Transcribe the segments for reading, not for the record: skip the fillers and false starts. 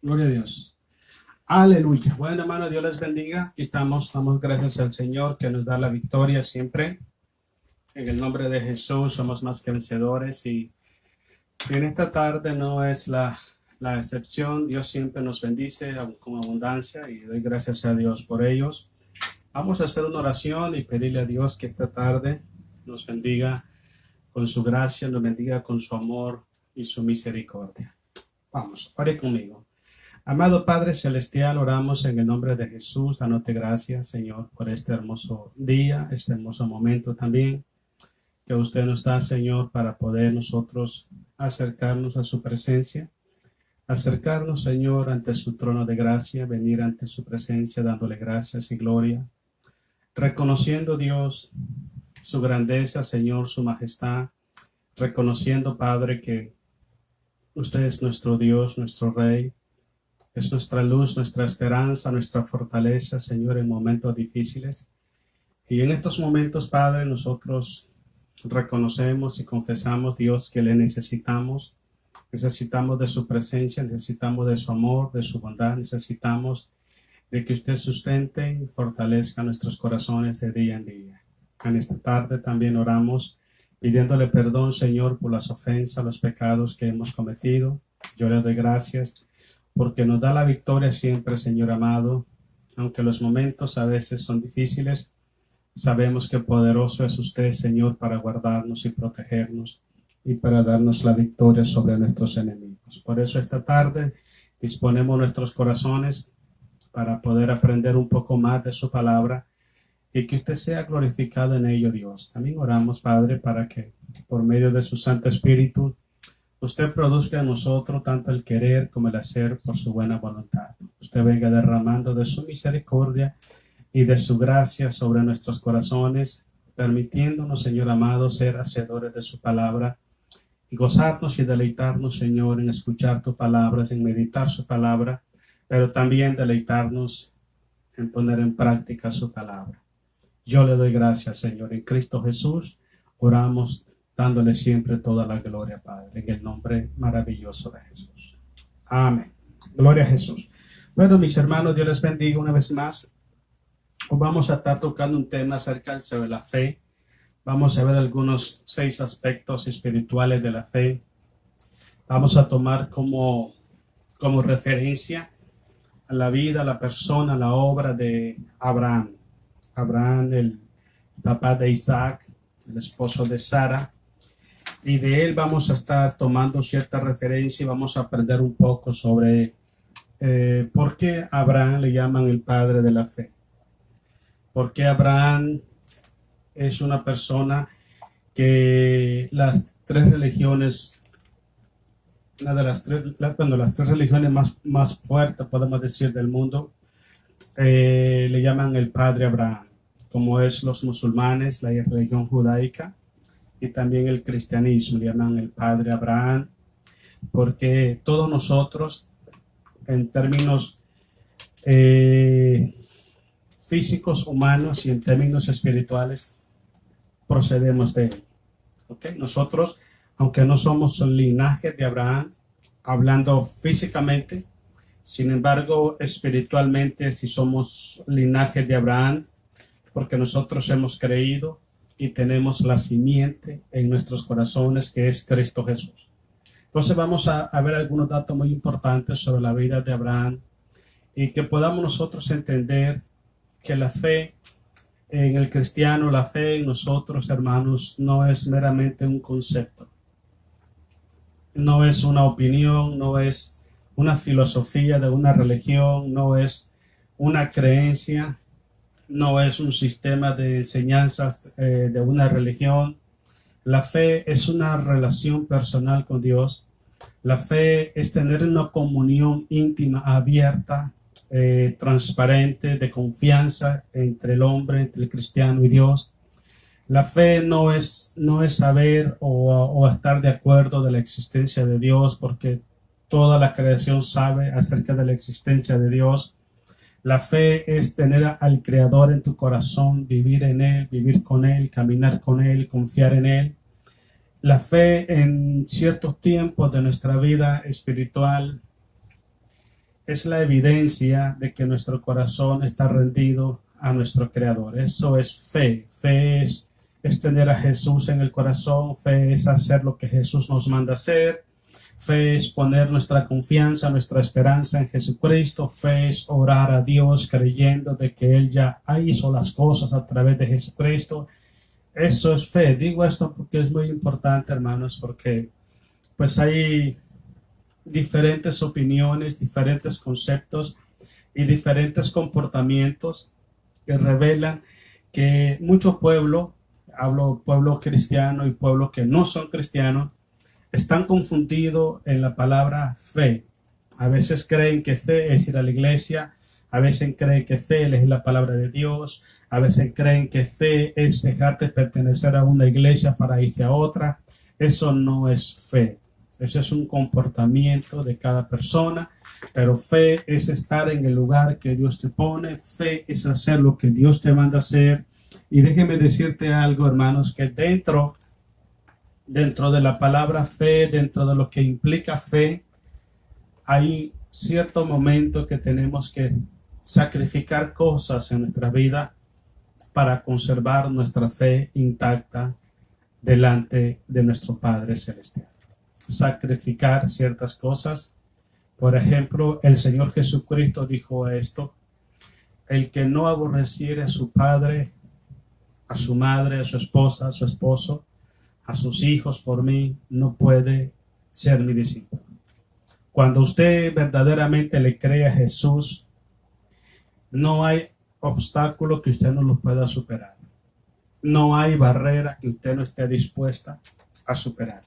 Gloria a Dios. Aleluya. Bueno, hermano, Dios les bendiga. Aquí estamos. Damos gracias al Señor que nos da la victoria siempre. En el nombre de Jesús somos más que vencedores. Y en esta tarde no es la excepción. Dios siempre nos bendice con abundancia y doy gracias a Dios por ellos. Vamos a hacer una oración y pedirle a Dios que esta tarde nos bendiga con su gracia, nos bendiga con su amor y su misericordia. Vamos, ore conmigo. Amado Padre Celestial, oramos en el nombre de Jesús, dándote gracias, Señor, por este hermoso día, este hermoso momento también que usted nos da, Señor, para poder nosotros acercarnos a su presencia, acercarnos, Señor, ante su trono de gracia, venir ante su presencia dándole gracias y gloria, reconociendo, Dios, su grandeza, Señor, su majestad, reconociendo, Padre, que usted es nuestro Dios, nuestro Rey. Es nuestra luz, nuestra esperanza, nuestra fortaleza, Señor, en momentos difíciles. Y en estos momentos, Padre, nosotros reconocemos y confesamos, Dios, que le necesitamos. Necesitamos de su presencia, necesitamos de su amor, de su bondad, necesitamos de que usted sustente y fortalezca nuestros corazones de día en día. En esta tarde también oramos pidiéndole perdón, Señor, por las ofensas, los pecados que hemos cometido. Yo le doy gracias porque nos da la victoria siempre, Señor amado. Aunque los momentos a veces son difíciles, sabemos que poderoso es usted, Señor, para guardarnos y protegernos y para darnos la victoria sobre nuestros enemigos. Por eso esta tarde disponemos nuestros corazones para poder aprender un poco más de su palabra y que usted sea glorificado en ello, Dios. También oramos, Padre, para que por medio de su Santo Espíritu usted produzca en nosotros tanto el querer como el hacer por su buena voluntad. Usted venga derramando de su misericordia y de su gracia sobre nuestros corazones, permitiéndonos, Señor amado, ser hacedores de su palabra y gozarnos y deleitarnos, Señor, en escuchar tu palabra, en meditar su palabra, pero también deleitarnos en poner en práctica su palabra. Yo le doy gracias, Señor, en Cristo Jesús. Oramos dándole siempre toda la gloria, Padre, en el nombre maravilloso de Jesús. Amén. Gloria a Jesús. Bueno, mis hermanos, Dios les bendiga una vez más. Hoy vamos a estar tocando un tema acerca de la fe. Vamos a ver algunos 6 aspectos espirituales de la fe. Vamos a tomar como referencia a la vida, la persona, la obra de Abraham. Abraham, el papá de Isaac, el esposo de Sara. Y de él vamos a estar tomando cierta referencia y vamos a aprender un poco sobre por qué Abraham le llaman el padre de la fe. Por qué Abraham es una persona que las 3 religiones, las 3 religiones más fuertes, podemos decir, del mundo, le llaman el padre Abraham, como es los musulmanes, la religión judaica, y también el cristianismo, le llaman el padre Abraham, porque todos nosotros, en términos físicos, humanos y en términos espirituales, procedemos de él. ¿Okay? Nosotros, aunque no somos el linaje de Abraham, hablando físicamente, sin embargo, espiritualmente sí somos linaje de Abraham, porque nosotros hemos creído y tenemos la simiente en nuestros corazones, que es Cristo Jesús. Entonces vamos a ver algunos datos muy importantes sobre la vida de Abraham y que podamos nosotros entender que la fe en el cristiano, la fe en nosotros, hermanos, no es meramente un concepto. No es una opinión, no es una filosofía de una religión, no es una creencia, no es un sistema de enseñanzas de una religión. La fe es una relación personal con Dios. La fe es tener una comunión íntima, abierta, transparente, de confianza entre el hombre, entre el cristiano y Dios. La fe no es saber o estar de acuerdo de la existencia de Dios, porque toda la creación sabe acerca de la existencia de Dios. La fe es tener al Creador en tu corazón, vivir en Él, vivir con Él, caminar con Él, confiar en Él. La fe en ciertos tiempos de nuestra vida espiritual es la evidencia de que nuestro corazón está rendido a nuestro Creador. Eso es fe. Fe es tener a Jesús en el corazón. Fe es hacer lo que Jesús nos manda hacer. Fe es poner nuestra confianza, nuestra esperanza en Jesucristo. Fe es orar a Dios creyendo de que Él ya hizo las cosas a través de Jesucristo. Eso es fe. Digo esto porque es muy importante, hermanos, porque pues hay diferentes opiniones, diferentes conceptos y diferentes comportamientos que revelan que mucho pueblo, hablo pueblo cristiano y pueblo que no son cristianos, están confundidos en la palabra fe. A veces creen que fe es ir a la iglesia, a veces creen que fe es la palabra de Dios, a veces creen que fe es dejarte pertenecer a una iglesia para irse a otra. Eso no es fe. Eso es un comportamiento de cada persona, pero fe es estar en el lugar que Dios te pone, fe es hacer lo que Dios te manda hacer. Y déjeme decirte algo, hermanos, que dentro de la palabra fe, dentro de lo que implica fe, hay cierto momento que tenemos que sacrificar cosas en nuestra vida para conservar nuestra fe intacta delante de nuestro Padre Celestial. Sacrificar ciertas cosas. Por ejemplo, el Señor Jesucristo dijo esto: el que no aborreciere a su padre, a su madre, a su esposa, a su esposo, a sus hijos por mí, no puede ser mi discípulo. Cuando usted verdaderamente le cree a Jesús, no hay obstáculo que usted no lo pueda superar. No hay barrera que usted no esté dispuesta a superar.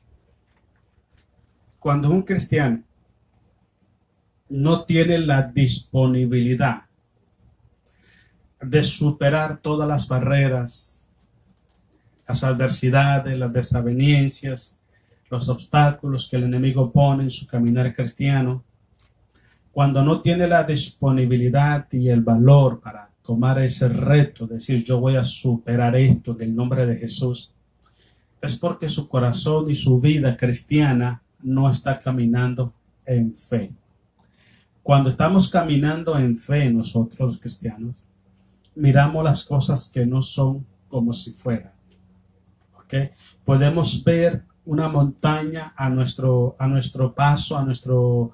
Cuando un cristiano no tiene la disponibilidad de superar todas las barreras, las adversidades, las desavenencias, los obstáculos que el enemigo pone en su caminar cristiano, cuando no tiene la disponibilidad y el valor para tomar ese reto, decir yo voy a superar esto del nombre de Jesús, es porque su corazón y su vida cristiana no está caminando en fe. Cuando estamos caminando en fe nosotros los cristianos, miramos las cosas que no son como si fueran. ¿Okay? Podemos ver una montaña a nuestro paso, a nuestro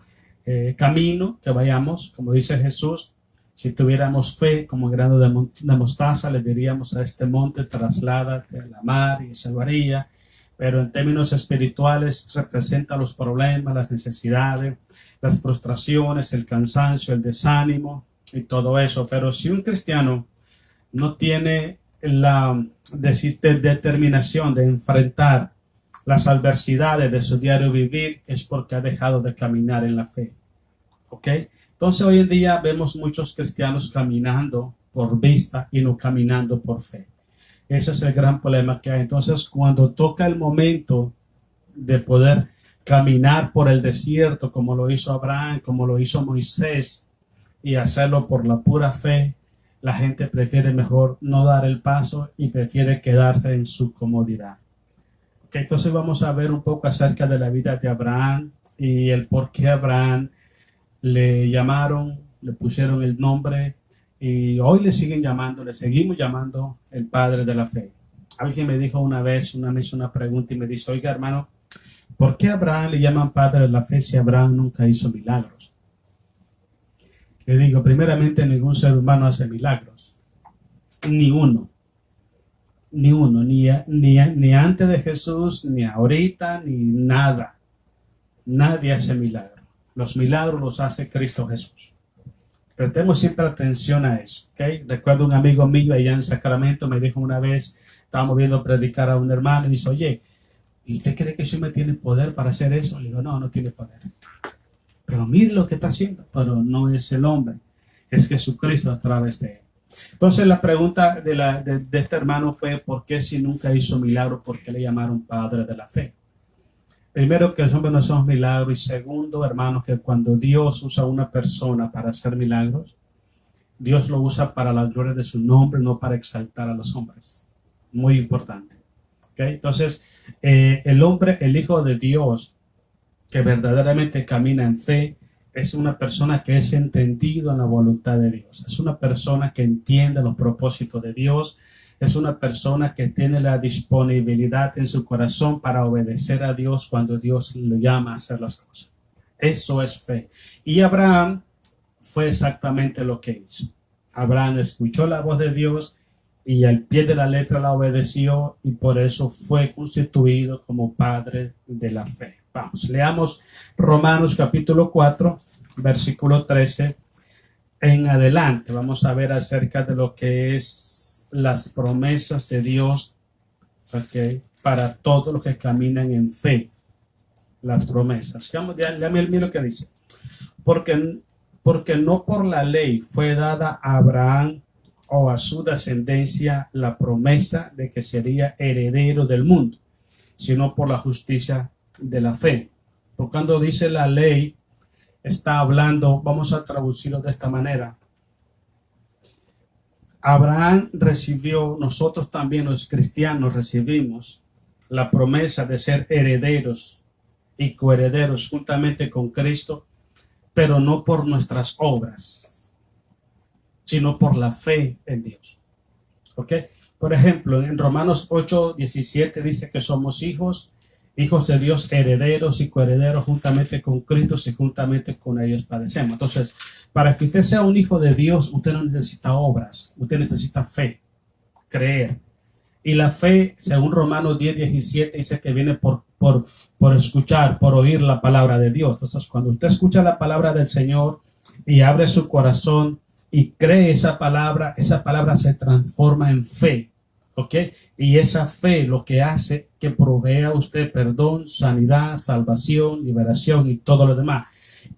camino que vayamos, como dice Jesús. Si tuviéramos fe como grano de mostaza, le diríamos a este monte, trasládate a la mar y se lo haría. Pero en términos espirituales representa los problemas, las necesidades, las frustraciones, el cansancio, el desánimo y todo eso. Pero si un cristiano no tiene la determinación de enfrentar las adversidades de su diario vivir, es porque ha dejado de caminar en la fe. ¿Ok? Entonces hoy en día vemos muchos cristianos caminando por vista y no caminando por fe. Ese es el gran problema que hay. Entonces, cuando toca el momento de poder caminar por el desierto, como lo hizo Abraham, como lo hizo Moisés, y hacerlo por la pura fe, la gente prefiere mejor no dar el paso y prefiere quedarse en su comodidad. Okay, entonces vamos a ver un poco acerca de la vida de Abraham y el por qué Abraham le llamaron, le pusieron el nombre. Y hoy le seguimos llamando el padre de la fe. Alguien me dijo una vez, me hizo una pregunta y me dice, oiga hermano, ¿por qué a Abraham le llaman padre de la fe si Abraham nunca hizo milagros? Le digo, primeramente ningún ser humano hace milagros. Ni uno. Ni antes de Jesús, ni ahorita, ni nada. Nadie hace milagros. Los milagros los hace Cristo Jesús. Prestemos siempre atención a eso, ¿ok? Recuerdo un amigo mío allá en Sacramento me dijo una vez, estábamos viendo predicar a un hermano y dice, oye, ¿y usted cree que Jesús me tiene poder para hacer eso? Le digo, no tiene poder. Pero mire lo que está haciendo. Pero no es el hombre, es Jesucristo a través de él. Entonces la pregunta de este hermano fue, ¿por qué si nunca hizo milagro, por qué le llamaron padre de la fe? Primero, que los hombres no hacemos milagros. Y segundo, hermanos, que cuando Dios usa a una persona para hacer milagros, Dios lo usa para la gloria de su nombre, no para exaltar a los hombres. Muy importante. ¿Okay? Entonces, el hombre, el Hijo de Dios, que verdaderamente camina en fe, es una persona que es entendido en la voluntad de Dios. Es una persona que entiende los propósitos de Dios. Es una persona que tiene la disponibilidad en su corazón para obedecer a Dios cuando Dios lo llama a hacer las cosas. Eso es fe. Y Abraham fue exactamente lo que hizo. Abraham escuchó la voz de Dios y al pie de la letra la obedeció, y por eso fue constituido como padre de la fe. Vamos, leamos Romanos capítulo 4, versículo 13 en adelante. Vamos a ver acerca de lo que es las promesas de Dios, okay, para todos los que caminan en fe. Las promesas. Léame lo que dice. Porque no por la ley fue dada a Abraham o a su descendencia la promesa de que sería heredero del mundo, sino por la justicia de la fe. Por cuando dice la ley, está hablando, vamos a traducirlo de esta manera. Abraham recibió, nosotros también los cristianos recibimos la promesa de ser herederos y coherederos juntamente con Cristo, pero no por nuestras obras, sino por la fe en Dios. ¿Ok? Por ejemplo, en Romanos 8:17 dice que somos hijos de Dios, herederos y coherederos juntamente con Cristo, y juntamente con ellos padecemos. Entonces, para que usted sea un hijo de Dios, usted no necesita obras, usted necesita fe, creer. Y la fe, según Romanos 10:17, dice que viene por escuchar, por oír la palabra de Dios. Entonces, cuando usted escucha la palabra del Señor y abre su corazón y cree esa palabra se transforma en fe. ¿Ok? Y esa fe lo que hace que provea a usted perdón, sanidad, salvación, liberación y todo lo demás.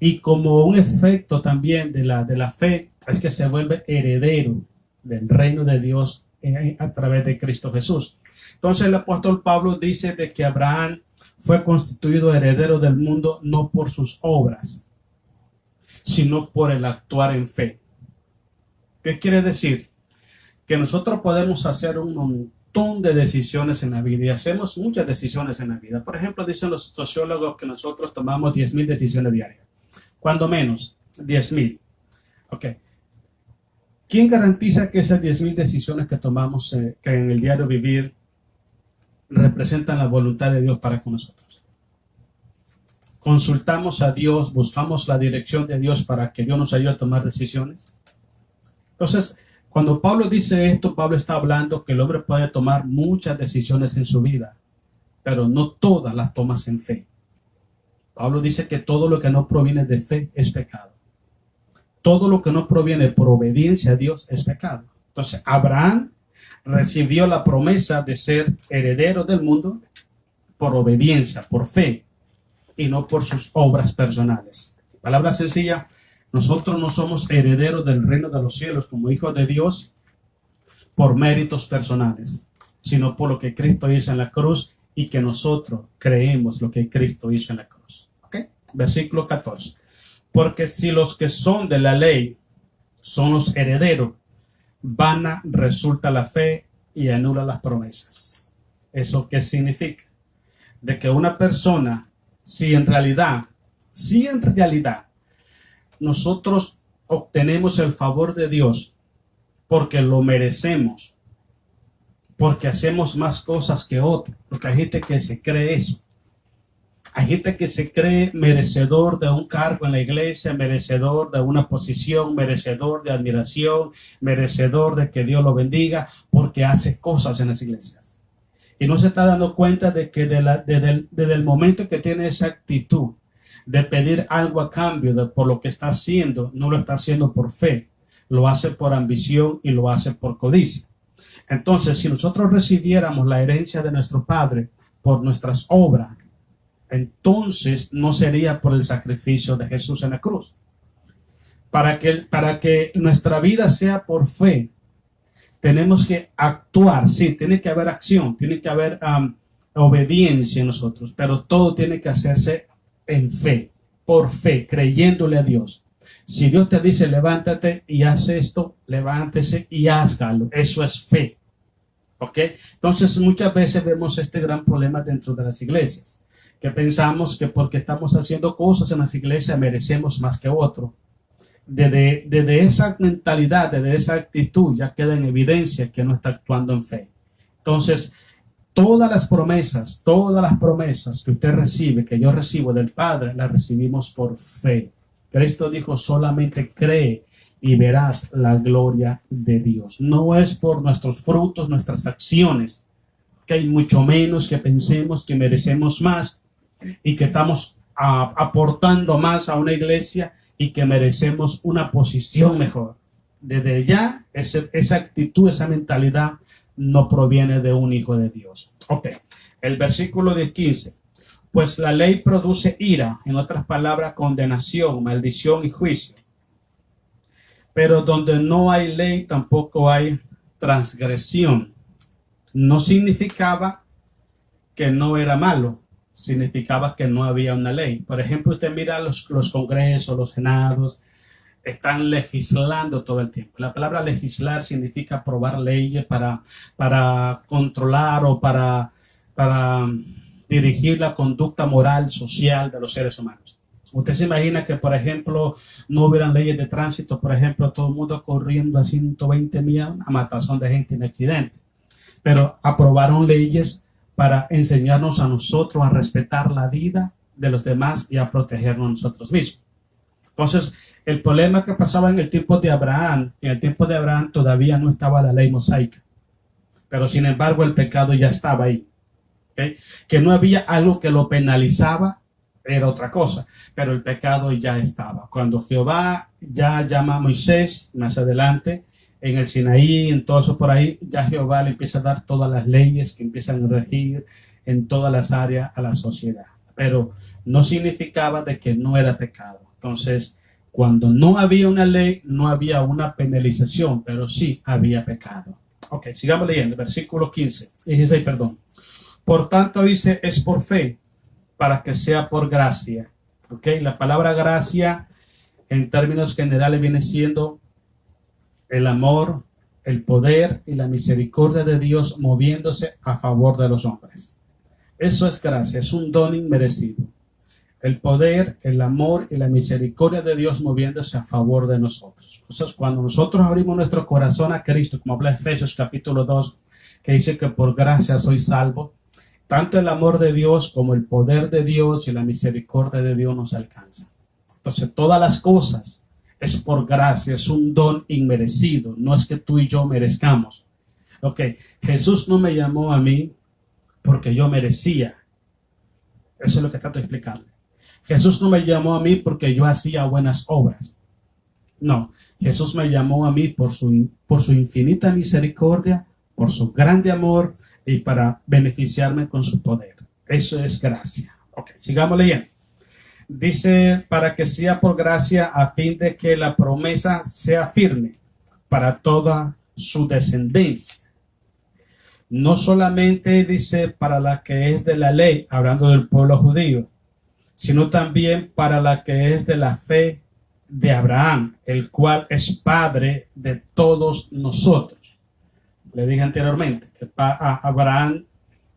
Y como un efecto también de la fe es que se vuelve heredero del reino de Dios a través de Cristo Jesús. Entonces el apóstol Pablo dice de que Abraham fue constituido heredero del mundo no por sus obras, sino por el actuar en fe. ¿Qué quiere decir? Que nosotros podemos hacer un montón de decisiones en la vida, y hacemos muchas decisiones en la vida. Por ejemplo, dicen los sociólogos que nosotros tomamos 10,000 decisiones diarias. Cuando menos, 10,000. Ok. ¿Quién garantiza que esas 10,000 decisiones que tomamos que en el diario vivir representan la voluntad de Dios para con nosotros? ¿Consultamos a Dios, buscamos la dirección de Dios para que Dios nos ayude a tomar decisiones? Entonces, cuando Pablo dice esto, Pablo está hablando que el hombre puede tomar muchas decisiones en su vida, pero no todas las tomas en fe. Pablo dice que todo lo que no proviene de fe es pecado. Todo lo que no proviene por obediencia a Dios es pecado. Entonces, Abraham recibió la promesa de ser heredero del mundo por obediencia, por fe, y no por sus obras personales. Palabra sencilla. Nosotros no somos herederos del reino de los cielos como hijos de Dios por méritos personales, sino por lo que Cristo hizo en la cruz y que nosotros creemos lo que Cristo hizo en la cruz. ¿Okay? Versículo 14. Porque si los que son de la ley son los herederos, vana resulta la fe y anula las promesas. ¿Eso qué significa? De que una persona, si en realidad nosotros obtenemos el favor de Dios porque lo merecemos, porque hacemos más cosas que otros, porque hay gente que se cree eso. Hay gente que se cree merecedor de un cargo en la iglesia, merecedor de una posición, merecedor de admiración, merecedor de que Dios lo bendiga, porque hace cosas en las iglesias. Y no se está dando cuenta de que desde el momento que tiene esa actitud de pedir algo a cambio por lo que está haciendo, no lo está haciendo por fe, lo hace por ambición y lo hace por codicia. Entonces, si nosotros recibiéramos la herencia de nuestro Padre por nuestras obras, entonces no sería por el sacrificio de Jesús en la cruz. Para que nuestra vida sea por fe, tenemos que actuar, sí, tiene que haber acción, tiene que haber obediencia en nosotros, pero todo tiene que hacerse en fe, por fe, creyéndole a Dios. Si Dios te dice levántate y haz esto, levántese y hazlo. Eso es fe. ¿Ok? Entonces muchas veces vemos este gran problema dentro de las iglesias, que pensamos que porque estamos haciendo cosas en las iglesias merecemos más que otro. Desde esa mentalidad, desde esa actitud, ya queda en evidencia que no está actuando en fe. Entonces, todas las promesas que usted recibe, que yo recibo del Padre, las recibimos por fe. Cristo dijo, solamente cree y verás la gloria de Dios. No es por nuestros frutos, nuestras acciones, que hay mucho menos que pensemos que merecemos más y que estamos aportando más a una iglesia y que merecemos una posición mejor. Desde ya, esa actitud, esa mentalidad no proviene de un hijo de Dios. Ok, el versículo de 15. Pues la ley produce ira, en otras palabras, condenación, maldición y juicio. Pero donde no hay ley, tampoco hay transgresión. No significaba que no era malo, significaba que no había una ley. Por ejemplo, usted mira los congresos, los senados, están legislando todo el tiempo. La palabra legislar significa aprobar leyes para controlar o para dirigir la conducta moral, social de los seres humanos. Usted se imagina que, por ejemplo, no hubieran leyes de tránsito, por ejemplo, todo el mundo corriendo a 120 millas, a matazón de gente en accidente. Pero aprobaron leyes para enseñarnos a nosotros a respetar la vida de los demás y a protegernos a nosotros mismos. Entonces, el problema que pasaba en el tiempo de Abraham todavía no estaba la ley mosaica, pero sin embargo el pecado ya estaba ahí. ¿Okay? Que no había algo que lo penalizaba era otra cosa, pero el pecado ya estaba. Cuando Jehová ya llama a Moisés más adelante, en el Sinaí, en todo eso por ahí, ya Jehová le empieza a dar todas las leyes que empiezan a regir en todas las áreas a la sociedad. Pero no significaba de que no era pecado. Entonces, cuando no había una ley, no había una penalización, pero sí había pecado. Ok, sigamos leyendo, versículo 16, perdón. Por tanto, dice, es por fe, para que sea por gracia. Ok, la palabra gracia, en términos generales, viene siendo el amor, el poder y la misericordia de Dios moviéndose a favor de los hombres. Eso es gracia, es un don inmerecido. El poder, el amor y la misericordia de Dios moviéndose a favor de nosotros. Entonces, cuando nosotros abrimos nuestro corazón a Cristo, como habla Efesios capítulo 2, que dice que por gracia soy salvo, tanto el amor de Dios como el poder de Dios y la misericordia de Dios nos alcanza. Entonces, todas las cosas es por gracia, es un don inmerecido, no es que tú y yo merezcamos. Ok, Jesús no me llamó a mí porque yo merecía. Eso es lo que trato de explicarle. Jesús no me llamó a mí porque yo hacía buenas obras. No, Jesús me llamó a mí por su infinita misericordia, por su grande amor y para beneficiarme con su poder. Eso es gracia. Ok, sigamos leyendo. Dice, para que sea por gracia a fin de que la promesa sea firme para toda su descendencia. No solamente dice para la que es de la ley, hablando del pueblo judío, sino también para la que es de la fe de Abraham, el cual es padre de todos nosotros. Le dije anteriormente que Abraham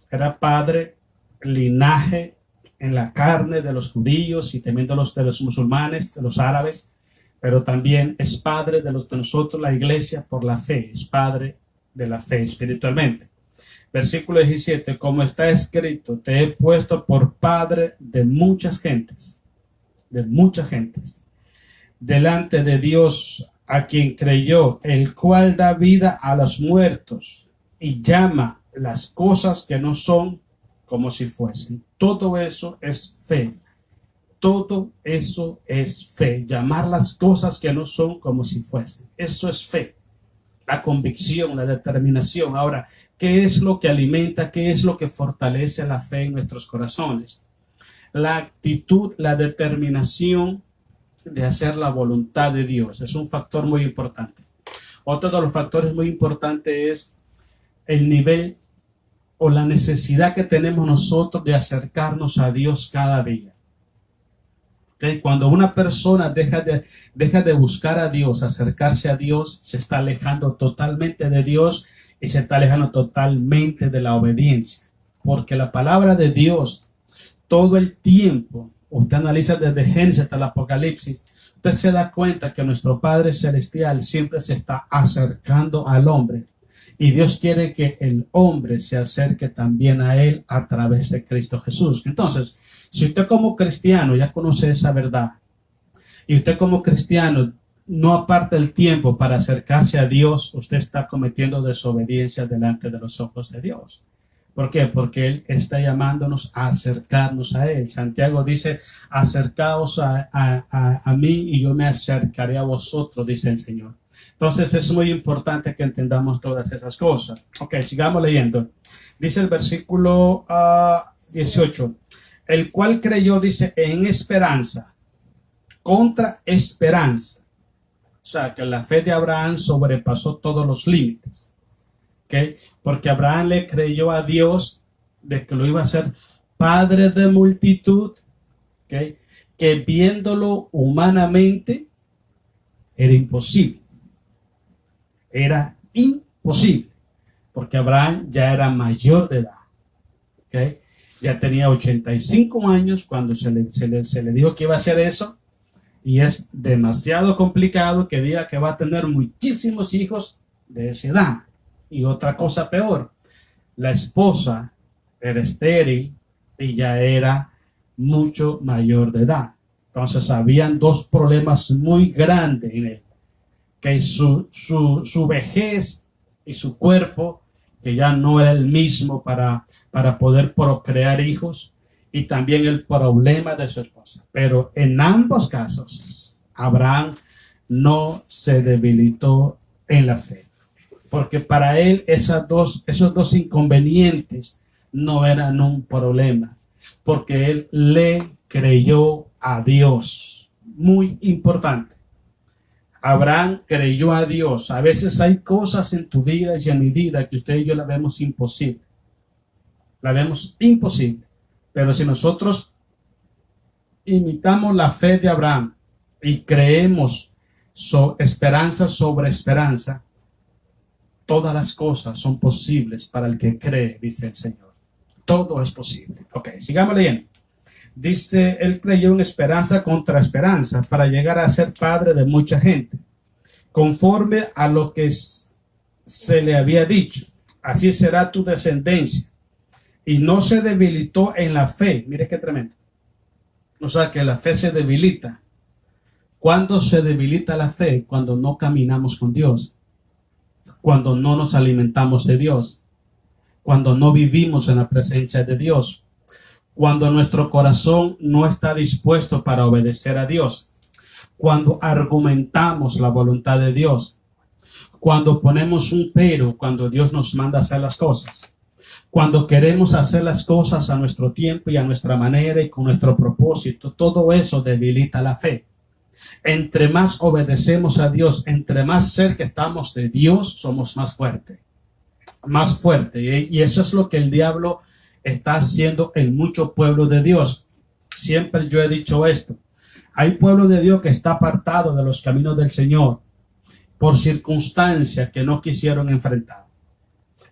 era padre, linaje en la carne de los judíos y también de los musulmanes, de los árabes, pero también es padre de nosotros, la iglesia, por la fe, es padre de la fe espiritualmente. Versículo 17, como está escrito, te he puesto por padre de muchas gentes, delante de Dios a quien creyó, el cual da vida a los muertos y llama las cosas que no son como si fuesen. Todo eso es fe. Todo eso es fe. Llamar las cosas que no son como si fuesen. Eso es fe. La convicción, la determinación. Ahora, ¿qué es lo que alimenta? ¿Qué es lo que fortalece la fe en nuestros corazones? La actitud, la determinación de hacer la voluntad de Dios. Es un factor muy importante. Otro de los factores muy importantes es el nivel o la necesidad que tenemos nosotros de acercarnos a Dios cada día. ¿Okay? Cuando una persona deja de buscar a Dios, acercarse a Dios, se está alejando totalmente de Dios y se está alejando totalmente de la obediencia. Porque la palabra de Dios, todo el tiempo, usted analiza desde Génesis hasta el Apocalipsis, usted se da cuenta que nuestro Padre Celestial siempre se está acercando al hombre. Y Dios quiere que el hombre se acerque también a Él a través de Cristo Jesús. Entonces, si usted como cristiano ya conoce esa verdad, y usted como cristiano no aparta el tiempo para acercarse a Dios, usted está cometiendo desobediencia delante de los ojos de Dios. ¿Por qué? Porque Él está llamándonos a acercarnos a Él. Santiago dice, acercaos a mí y yo me acercaré a vosotros, dice el Señor. Entonces es muy importante que entendamos todas esas cosas. Ok, sigamos leyendo. Dice el versículo 18, el cual creyó, dice, en esperanza, contra esperanza. O sea, que la fe de Abraham sobrepasó todos los límites. ¿Ok? Porque Abraham le creyó a Dios de que lo iba a hacer padre de multitud. ¿Ok? Que viéndolo humanamente era imposible. Era imposible. Porque Abraham ya era mayor de edad. ¿Ok? Ya tenía 85 años cuando se le dijo que iba a hacer eso. Y es demasiado complicado que diga que va a tener muchísimos hijos de esa edad. Y otra cosa peor, la esposa era estéril y ya era mucho mayor de edad. Entonces habían dos problemas muy grandes en él. Que su vejez y su cuerpo, que ya no era el mismo para poder procrear hijos, y también el problema de su esposa. Pero en ambos casos, Abraham no se debilitó en la fe. Porque para él esos dos inconvenientes no eran un problema. Porque él le creyó a Dios. Muy importante. Abraham creyó a Dios. A veces hay cosas en tu vida y en mi vida que usted y yo la vemos imposible. La vemos imposible. Pero si nosotros imitamos la fe de Abraham y creemos esperanza sobre esperanza, todas las cosas son posibles para el que cree, dice el Señor. Todo es posible. Ok, sigamos leyendo. Dice, él creyó en esperanza contra esperanza para llegar a ser padre de mucha gente, conforme a lo que se le había dicho. Así será tu descendencia. Y no se debilitó en la fe. Mire qué tremendo. O sea que la fe se debilita. ¿Cuándo se debilita la fe? Cuando no caminamos con Dios. Cuando no nos alimentamos de Dios. Cuando no vivimos en la presencia de Dios. Cuando nuestro corazón no está dispuesto para obedecer a Dios. Cuando argumentamos la voluntad de Dios. Cuando ponemos un pero cuando Dios nos manda a hacer las cosas. Cuando queremos hacer las cosas a nuestro tiempo y a nuestra manera y con nuestro propósito, todo eso debilita la fe. Entre más obedecemos a Dios, entre más cerca estamos de Dios, somos más fuertes. Más fuerte. Y eso es lo que el diablo está haciendo en mucho pueblo de Dios. Siempre yo he dicho esto. Hay pueblo de Dios que está apartado de los caminos del Señor por circunstancias que no quisieron enfrentar.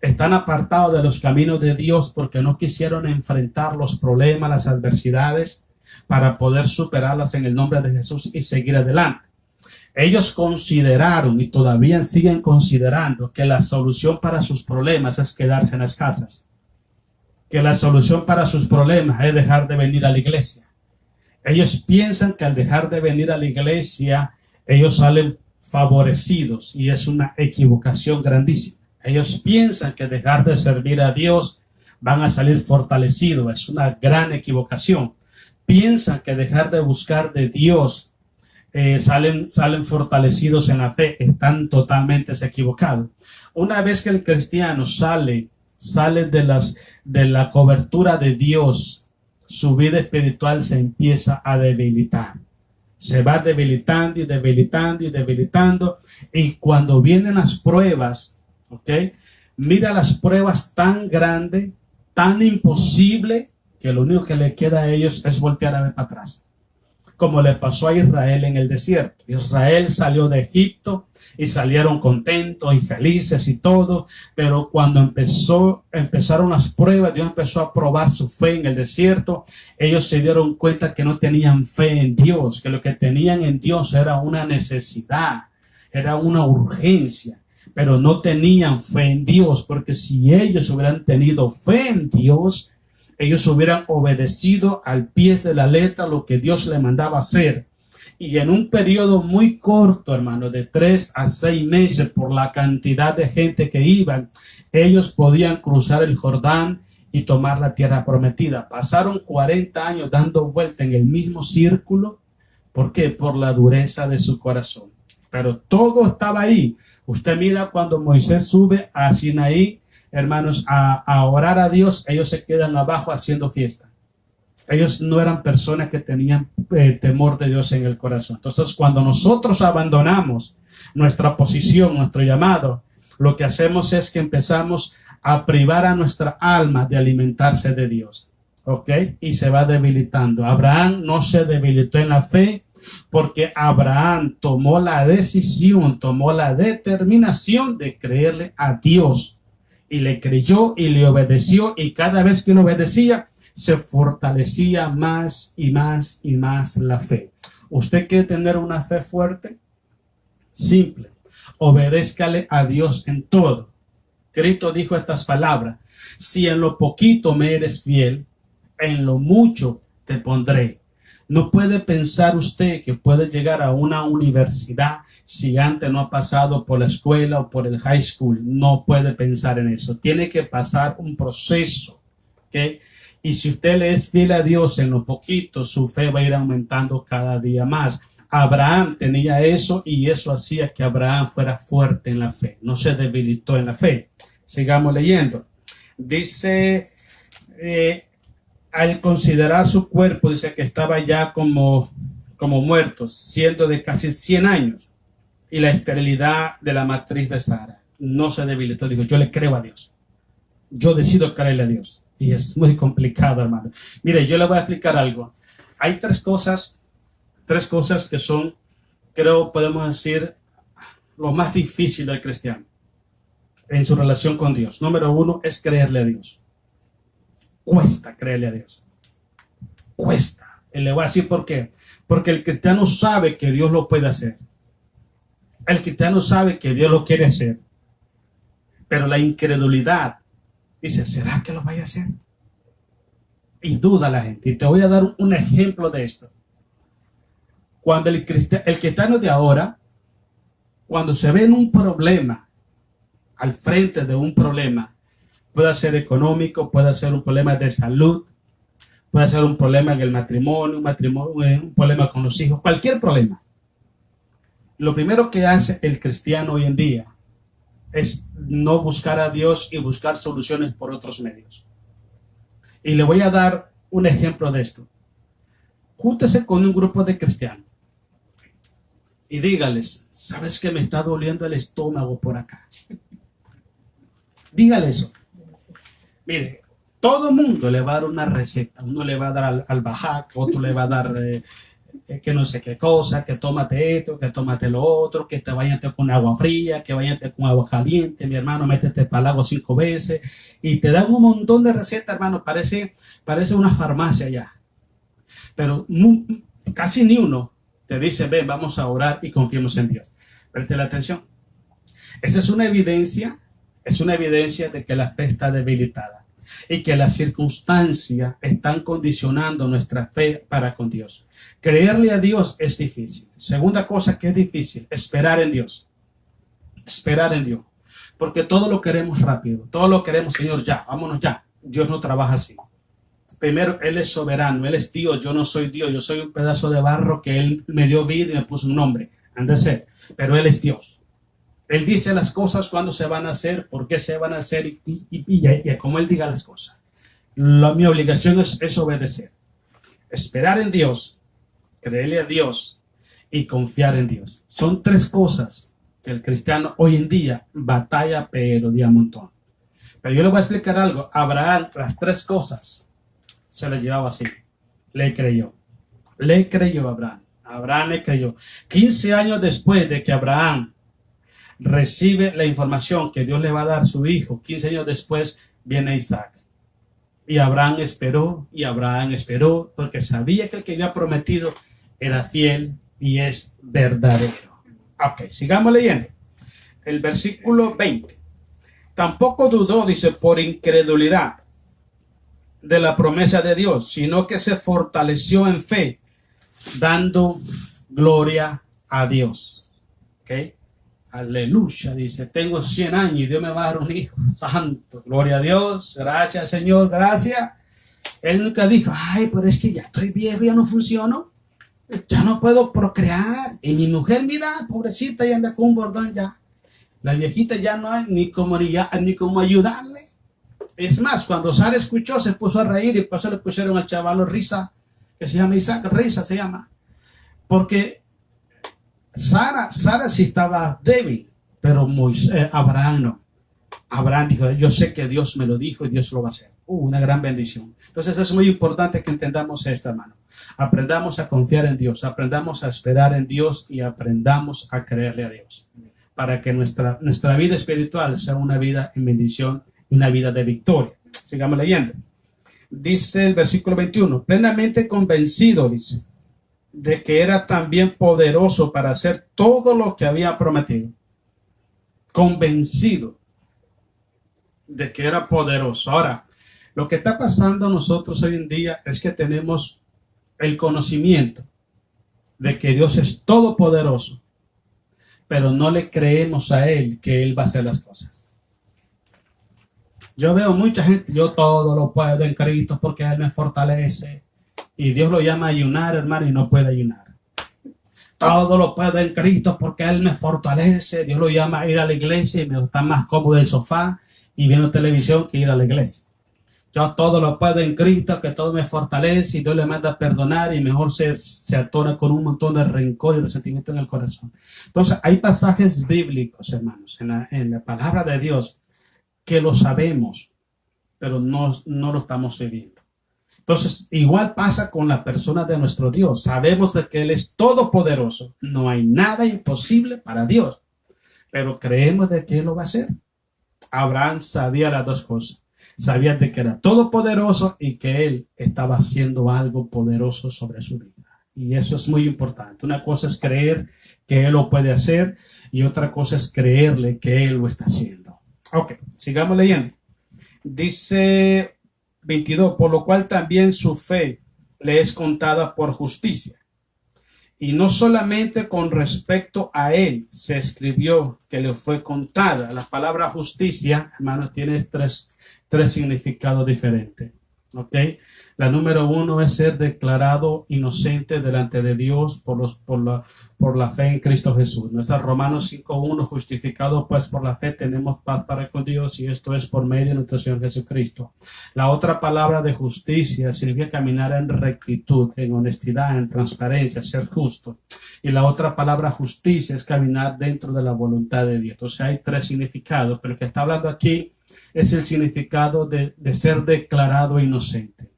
Están apartados de los caminos de Dios porque no quisieron enfrentar los problemas, las adversidades, para poder superarlas en el nombre de Jesús y seguir adelante. Ellos consideraron y todavía siguen considerando que la solución para sus problemas es quedarse en las casas. Que la solución para sus problemas es dejar de venir a la iglesia. Ellos piensan que al dejar de venir a la iglesia, ellos salen favorecidos y es una equivocación grandísima. Ellos piensan que dejar de servir a Dios van a salir fortalecidos. Es una gran equivocación. Piensan que dejar de buscar de Dios salen fortalecidos en la fe. Están totalmente equivocados. Una vez que el cristiano sale de la cobertura de Dios, su vida espiritual se empieza a debilitar. Se va debilitando y debilitando y debilitando. Y cuando vienen las pruebas, ¿ok? Mira las pruebas tan grandes, tan imposibles, que lo único que le queda a ellos es voltear a ver para atrás. como le pasó a Israel en el desierto. Israel salió de Egipto y salieron contentos y felices y todo, pero cuando empezaron las pruebas, Dios empezó a probar su fe en el desierto. Ellos se dieron cuenta que no tenían fe en Dios, que lo que tenían en Dios era una necesidad, era una urgencia, pero no tenían fe en Dios, porque si ellos hubieran tenido fe en Dios, ellos hubieran obedecido al pie de la letra lo que Dios le mandaba hacer. Y en un periodo muy corto, hermano, de 3 a 6 meses, por la cantidad de gente que iban, ellos podían cruzar el Jordán y tomar la tierra prometida. Pasaron 40 años dando vuelta en el mismo círculo. ¿Por qué? Por la dureza de su corazón. Pero todo estaba ahí. Usted mira cuando Moisés sube a Sinaí, hermanos, a orar a Dios, ellos se quedan abajo haciendo fiesta. Ellos no eran personas que tenían temor de Dios en el corazón. Entonces, cuando nosotros abandonamos nuestra posición, nuestro llamado, lo que hacemos es que empezamos a privar a nuestra alma de alimentarse de Dios. ¿Ok? Y se va debilitando. Abraham no se debilitó en la fe porque Abraham tomó la decisión, tomó la determinación de creerle a Dios. Y le creyó y le obedeció, y cada vez que le obedecía, se fortalecía más y más y más la fe. ¿Usted quiere tener una fe fuerte? Simple. Obedézcale a Dios en todo. Cristo dijo estas palabras: si en lo poquito me eres fiel, en lo mucho te pondré. No puede pensar usted que puede llegar a una universidad si antes no ha pasado por la escuela o por el high school. No puede pensar en eso. Tiene que pasar un proceso, ¿ok? Y si usted le es fiel a Dios en lo poquito, su fe va a ir aumentando cada día más. Abraham tenía eso y eso hacía que Abraham fuera fuerte en la fe. No se debilitó en la fe. Sigamos leyendo. Dice, al considerar su cuerpo, dice que estaba ya como muerto, siendo de casi 100 años. Y la esterilidad de la matriz de Sara. No se debilitó. Dijo, yo le creo a Dios. Yo decido creerle a Dios. Y es muy complicado, hermano. Mire, yo le voy a explicar algo. Hay tres cosas que son, creo, podemos decir, lo más difícil del cristiano en su relación con Dios. Número 1 es creerle a Dios. Cuesta creerle a Dios. Cuesta. Y le voy a decir por qué. Porque el cristiano sabe que Dios lo puede hacer. El cristiano sabe que Dios lo quiere hacer. Pero la incredulidad dice, ¿será que lo vaya a hacer? Y duda la gente. Y te voy a dar un ejemplo de esto. Cuando el cristiano de ahora, cuando se ve en un problema, al frente de un problema, puede ser económico, puede ser un problema de salud, puede ser un problema en el matrimonio, un problema con los hijos, cualquier problema. Lo primero que hace el cristiano hoy en día es no buscar a Dios y buscar soluciones por otros medios. Y le voy a dar un ejemplo de esto. Júntese con un grupo de cristianos y dígales, ¿sabes que me está doliendo el estómago por acá? Dígale eso. Mire, todo mundo le va a dar una receta. Uno le va a dar al bajac, otro le va a dar que no sé qué cosa, que tómate esto, que tómate lo otro, que te vayante con agua fría, que vayante con agua caliente, mi hermano, métete para el agua 5 veces, y te dan un montón de recetas, hermano, parece una farmacia ya, pero casi ni uno te dice, ven, vamos a orar y confiemos en Dios. Preste la atención. Esa es una evidencia de que la fe está debilitada y que las circunstancias están condicionando nuestra fe para con Dios. Creerle a Dios es difícil. Segunda cosa que es difícil, esperar en Dios. Esperar en Dios. Porque todo lo queremos rápido. Todo lo queremos, Señor, ya. Vámonos ya. Dios no trabaja así. Primero, Él es soberano. Él es Dios. Yo no soy Dios. Yo soy un pedazo de barro que Él me dio vida y me puso un nombre. Pero Él es Dios. Él dice las cosas cuando se van a hacer, por qué se van a hacer y como Él diga las cosas. Mi obligación es obedecer. Esperar en Dios, creerle a Dios y confiar en Dios. Son tres cosas que el cristiano hoy en día batalla, pero de a montón. Pero yo le voy a explicar algo. Abraham, las tres cosas se las llevaba así. Le creyó. Le creyó a Abraham. Abraham le creyó. 15 años después de que Abraham recibe la información que Dios le va a dar a su hijo, 15 años después viene Isaac. Y Abraham esperó, porque sabía que el que había prometido era fiel y es verdadero. Ok, sigamos leyendo. El versículo 20. Tampoco dudó, dice, por incredulidad de la promesa de Dios, sino que se fortaleció en fe, dando gloria a Dios. Ok. Aleluya, dice, tengo 100 años y Dios me va a dar un hijo santo. Gloria a Dios, gracias Señor, gracias. Él nunca dijo, ay, pero es que ya estoy viejo, ya no funciono, ya no puedo procrear. Y mi mujer, mira, pobrecita, ya anda con un bordón ya. La viejita ya no hay ni cómo ayudarle. Es más, cuando Sara escuchó, se puso a reír y por eso le pusieron al chavalo Risa, que se llama Isaac, Risa se llama. Porque Sara sí estaba débil, pero Abraham no. Abraham dijo, yo sé que Dios me lo dijo y Dios lo va a hacer. Una gran bendición. Entonces es muy importante que entendamos esto, hermano. Aprendamos a confiar en Dios, aprendamos a esperar en Dios y aprendamos a creerle a Dios. Para que nuestra vida espiritual sea una vida en bendición y una vida de victoria. Sigamos leyendo. Dice el versículo 21, plenamente convencido, dice, de que era también poderoso para hacer todo lo que había prometido. Convencido de que era poderoso. Ahora, lo que está pasando nosotros hoy en día es que tenemos el conocimiento de que Dios es todopoderoso, pero no le creemos a Él que Él va a hacer las cosas. Yo veo mucha gente, yo todo lo puedo en Cristo porque Él me fortalece. Y Dios lo llama a ayunar, hermano, y no puede ayunar. Todo lo puedo en Cristo porque Él me fortalece. Dios lo llama a ir a la iglesia y me está más cómodo en el sofá y viendo televisión que ir a la iglesia. Yo todo lo puedo en Cristo, que todo me fortalece y Dios le manda a perdonar y mejor se atona con un montón de rencor y resentimiento en el corazón. Entonces, hay pasajes bíblicos, hermanos, en la palabra de Dios que lo sabemos, pero no lo estamos viviendo. Entonces, igual pasa con la persona de nuestro Dios. Sabemos de que Él es todopoderoso. No hay nada imposible para Dios, pero creemos de que Él lo va a hacer. Abraham sabía las dos cosas. Sabía de que era todopoderoso y que Él estaba haciendo algo poderoso sobre su vida. Y eso es muy importante. Una cosa es creer que Él lo puede hacer y otra cosa es creerle que Él lo está haciendo. Ok, sigamos leyendo. Dice 22, por lo cual también su fe le es contada por justicia. Y no solamente con respecto a él se escribió que le fue contada. La palabra justicia, hermanos, tiene tres significados diferentes. ¿Ok? La número 1 es ser declarado inocente delante de Dios por la fe en Cristo Jesús. Nuestra Romanos 5:1, justificado pues por la fe tenemos paz para con Dios y esto es por medio de nuestro Señor Jesucristo. La otra palabra de justicia significa caminar en rectitud, en honestidad, en transparencia, ser justo. Y la otra palabra justicia es caminar dentro de la voluntad de Dios. Entonces hay tres significados, pero el que está hablando aquí es el significado de ser declarado inocente.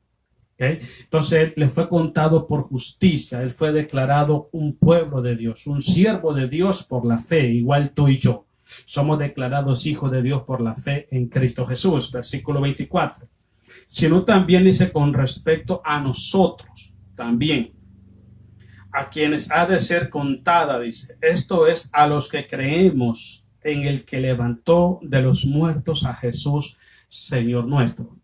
¿Okay? Entonces él le fue contado por justicia, él fue declarado un pueblo de Dios, un siervo de Dios por la fe, igual tú y yo. Somos declarados hijos de Dios por la fe en Cristo Jesús, versículo 24. Sino también dice con respecto a nosotros, también, a quienes ha de ser contada, dice, esto es a los que creemos en el que levantó de los muertos a Jesús, Señor nuestro.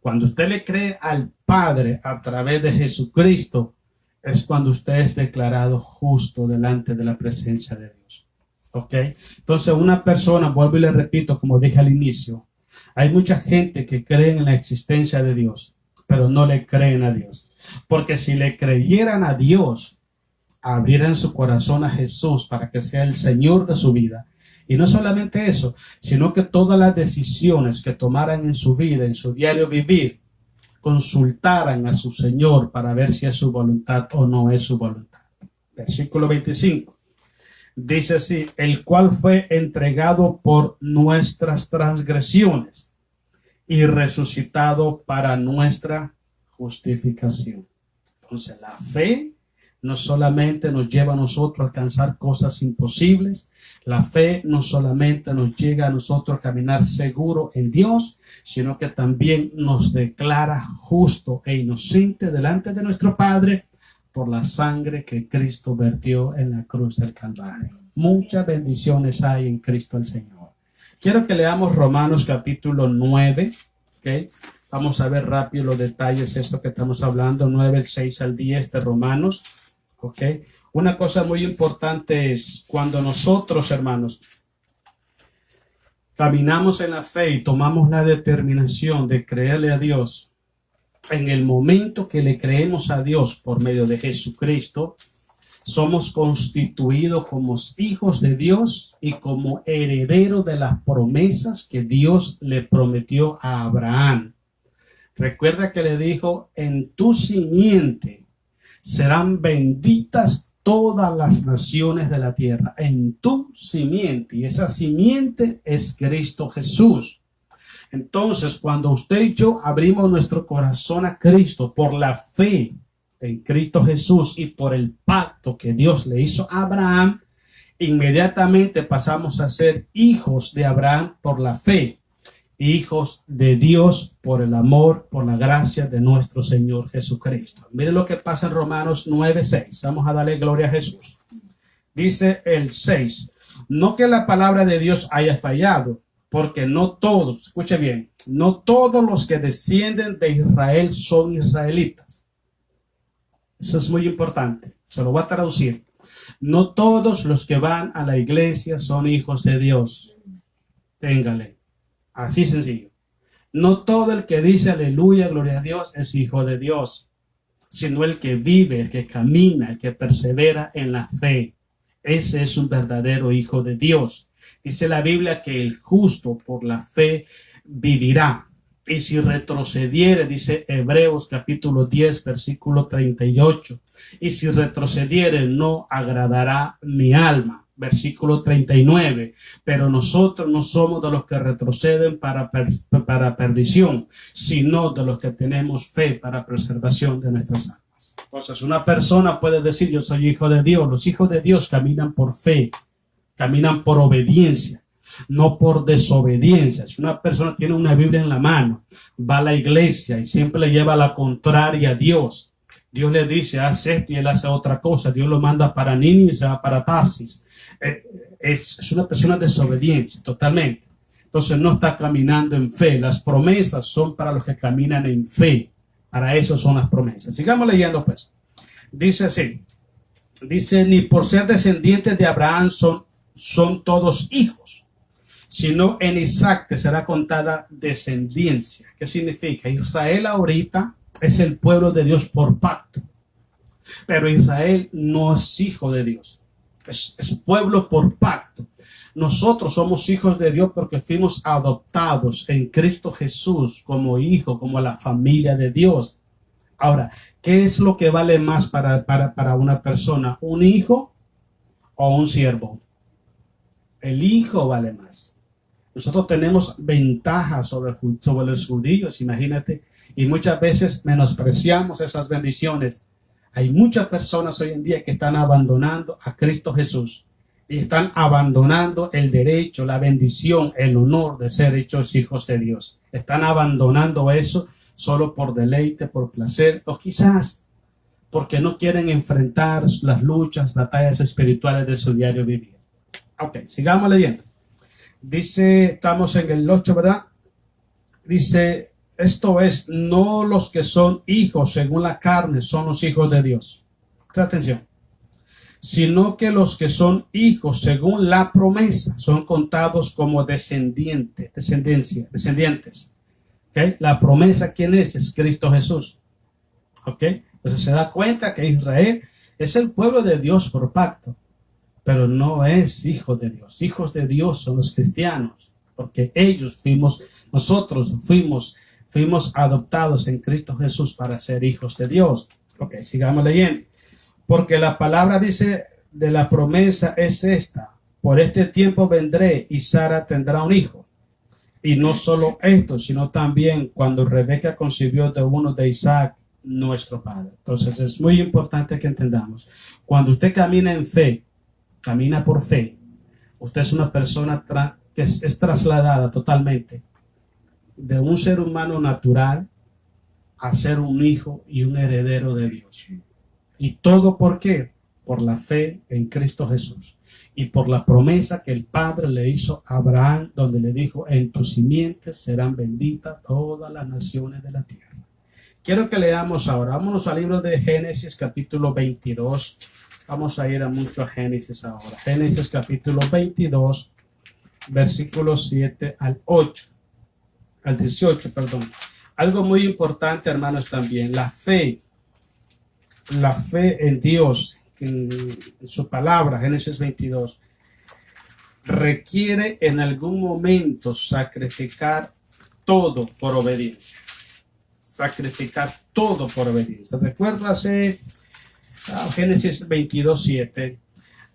Cuando usted le cree al Padre a través de Jesucristo, es cuando usted es declarado justo delante de la presencia de Dios. ¿Ok? Entonces una persona, vuelvo y le repito, como dije al inicio, hay mucha gente que cree en la existencia de Dios, pero no le creen a Dios. Porque si le creyeran a Dios, abrieran su corazón a Jesús para que sea el Señor de su vida. Y no solamente eso, sino que todas las decisiones que tomaran en su vida, en su diario vivir, consultaran a su Señor para ver si es su voluntad o no es su voluntad. Versículo 25. Dice así, el cual fue entregado por nuestras transgresiones y resucitado para nuestra justificación. Entonces la fe no solamente nos lleva a nosotros a alcanzar cosas imposibles, la fe no solamente nos llega a nosotros a caminar seguro en Dios, sino que también nos declara justo e inocente delante de nuestro Padre por la sangre que Cristo vertió en la cruz del Calvario. Muchas bendiciones hay en Cristo el Señor. Quiero que leamos Romanos capítulo 9, ¿ok? Vamos a ver rápido los detalles, esto que estamos hablando, 9, el 6 al 10 de Romanos, ¿ok? Una cosa muy importante es cuando nosotros, hermanos, caminamos en la fe y tomamos la determinación de creerle a Dios, en el momento que le creemos a Dios por medio de Jesucristo, somos constituidos como hijos de Dios y como herederos de las promesas que Dios le prometió a Abraham. Recuerda que le dijo, en tu simiente serán benditas todas las naciones de la tierra, en tu simiente, y esa simiente es Cristo Jesús. Entonces, cuando usted y yo abrimos nuestro corazón a Cristo por la fe en Cristo Jesús y por el pacto que Dios le hizo a Abraham, inmediatamente pasamos a ser hijos de Abraham por la fe, hijos de Dios por el amor, por la gracia de nuestro Señor Jesucristo. Miren lo que pasa en Romanos 9:6. Vamos a darle gloria a Jesús. Dice el 6, no que la palabra de Dios haya fallado, porque no todos, escuche bien, no todos los que descienden de Israel son israelitas. Eso es muy importante, se lo voy a traducir. No todos los que van a la iglesia son hijos de Dios. Téngale. Así sencillo. No todo el que dice aleluya, gloria a Dios, es hijo de Dios, sino el que vive, el que camina, el que persevera en la fe. Ese es un verdadero hijo de Dios. Dice la Biblia que el justo por la fe vivirá. Y si retrocediere, dice Hebreos capítulo 10, versículo 38, y si retrocediere no agradará mi alma. Versículo 39, pero nosotros no somos de los que retroceden para perdición, sino de los que tenemos fe para preservación de nuestras almas. Entonces, una persona puede decir, yo soy hijo de Dios. Los hijos de Dios caminan por fe, caminan por obediencia, no por desobediencia. Si una persona tiene una Biblia en la mano, va a la iglesia y siempre le lleva la contraria a Dios, Dios le dice, haz esto y él hace otra cosa. Dios lo manda para Nínive y se va para Tarsis. Es una persona desobediente totalmente. Entonces no está caminando en fe. Las promesas son para los que caminan en fe. Para eso son las promesas. Sigamos leyendo pues. Dice así. Dice, ni por ser descendientes de Abraham son todos hijos, sino en Isaac te será contada descendencia. ¿Qué significa? Israel ahorita es el pueblo de Dios por pacto. Pero Israel no es hijo de Dios. Es pueblo por pacto. Nosotros somos hijos de Dios porque fuimos adoptados en Cristo Jesús como hijo, como la familia de Dios. Ahora, ¿qué es lo que vale más para una persona? ¿Un hijo o un siervo? El hijo vale más. Nosotros tenemos ventajas sobre los judíos, imagínate, y muchas veces menospreciamos esas bendiciones. Hay muchas personas hoy en día que están abandonando a Cristo Jesús y están abandonando el derecho, la bendición, el honor de ser hechos hijos de Dios. Están abandonando eso solo por deleite, por placer, o quizás porque no quieren enfrentar las luchas, batallas espirituales de su diario vivir. Ok, sigamos leyendo. Dice, estamos en el 8, ¿verdad? Dice, esto es, no los que son hijos según la carne son los hijos de Dios. Presta atención. Sino que los que son hijos según la promesa son contados como descendientes. ¿Okay? La promesa, ¿quién es? Es Cristo Jesús. ¿Ok? Entonces se da cuenta que Israel es el pueblo de Dios por pacto, pero no es hijo de Dios. Hijos de Dios son los cristianos, porque nosotros fuimos adoptados en Cristo Jesús para ser hijos de Dios. Ok, sigamos leyendo. Porque la palabra dice de la promesa es esta: por este tiempo vendré y Sara tendrá un hijo. Y no solo esto, sino también cuando Rebeca concibió de uno de Isaac, nuestro Padre. Entonces es muy importante que entendamos, cuando usted camina en fe, camina por fe, usted es una persona que es trasladada totalmente de un ser humano natural a ser un hijo y un heredero de Dios. ¿Y todo por qué? Por la fe en Cristo Jesús y por la promesa que el Padre le hizo a Abraham, donde le dijo: en tus simientes serán benditas todas las naciones de la tierra. Quiero que leamos ahora, vámonos al libro de Génesis capítulo 22. Vamos a ir a mucho a Génesis ahora. Génesis capítulo 22, versículos 7 al 8, al 18, perdón. Algo muy importante, hermanos, también, la fe en Dios, en su palabra, Génesis 22, requiere en algún momento sacrificar todo por obediencia. Sacrificar todo por obediencia. Recuerdo Génesis 22, 7.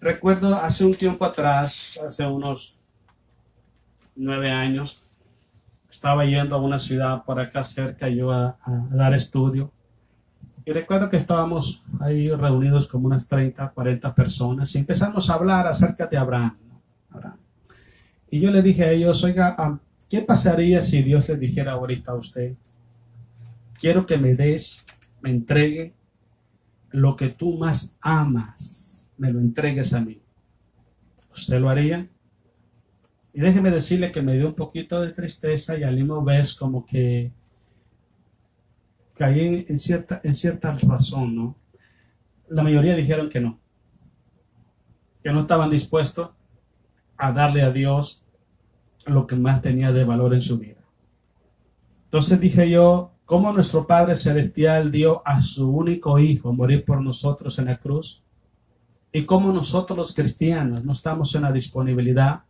Recuerdo hace un tiempo atrás, hace unos 9 años, estaba yendo a una ciudad por acá cerca yo a dar estudio. Y recuerdo que estábamos ahí reunidos como unas 30, 40 personas y empezamos a hablar acerca de Abraham. Y yo le dije a ellos: oiga, ¿qué pasaría si Dios le dijera ahorita a usted: quiero que me entregue lo que tú más amas, me lo entregues a mí? ¿Usted lo haría? Y déjeme decirle que me dio un poquito de tristeza y al mismo vez como que caí en cierta razón, ¿no? La mayoría dijeron que no estaban dispuestos a darle a Dios lo que más tenía de valor en su vida. Entonces dije yo: ¿cómo nuestro Padre Celestial dio a su único hijo a morir por nosotros en la cruz? Y cómo nosotros los cristianos no estamos en la disponibilidad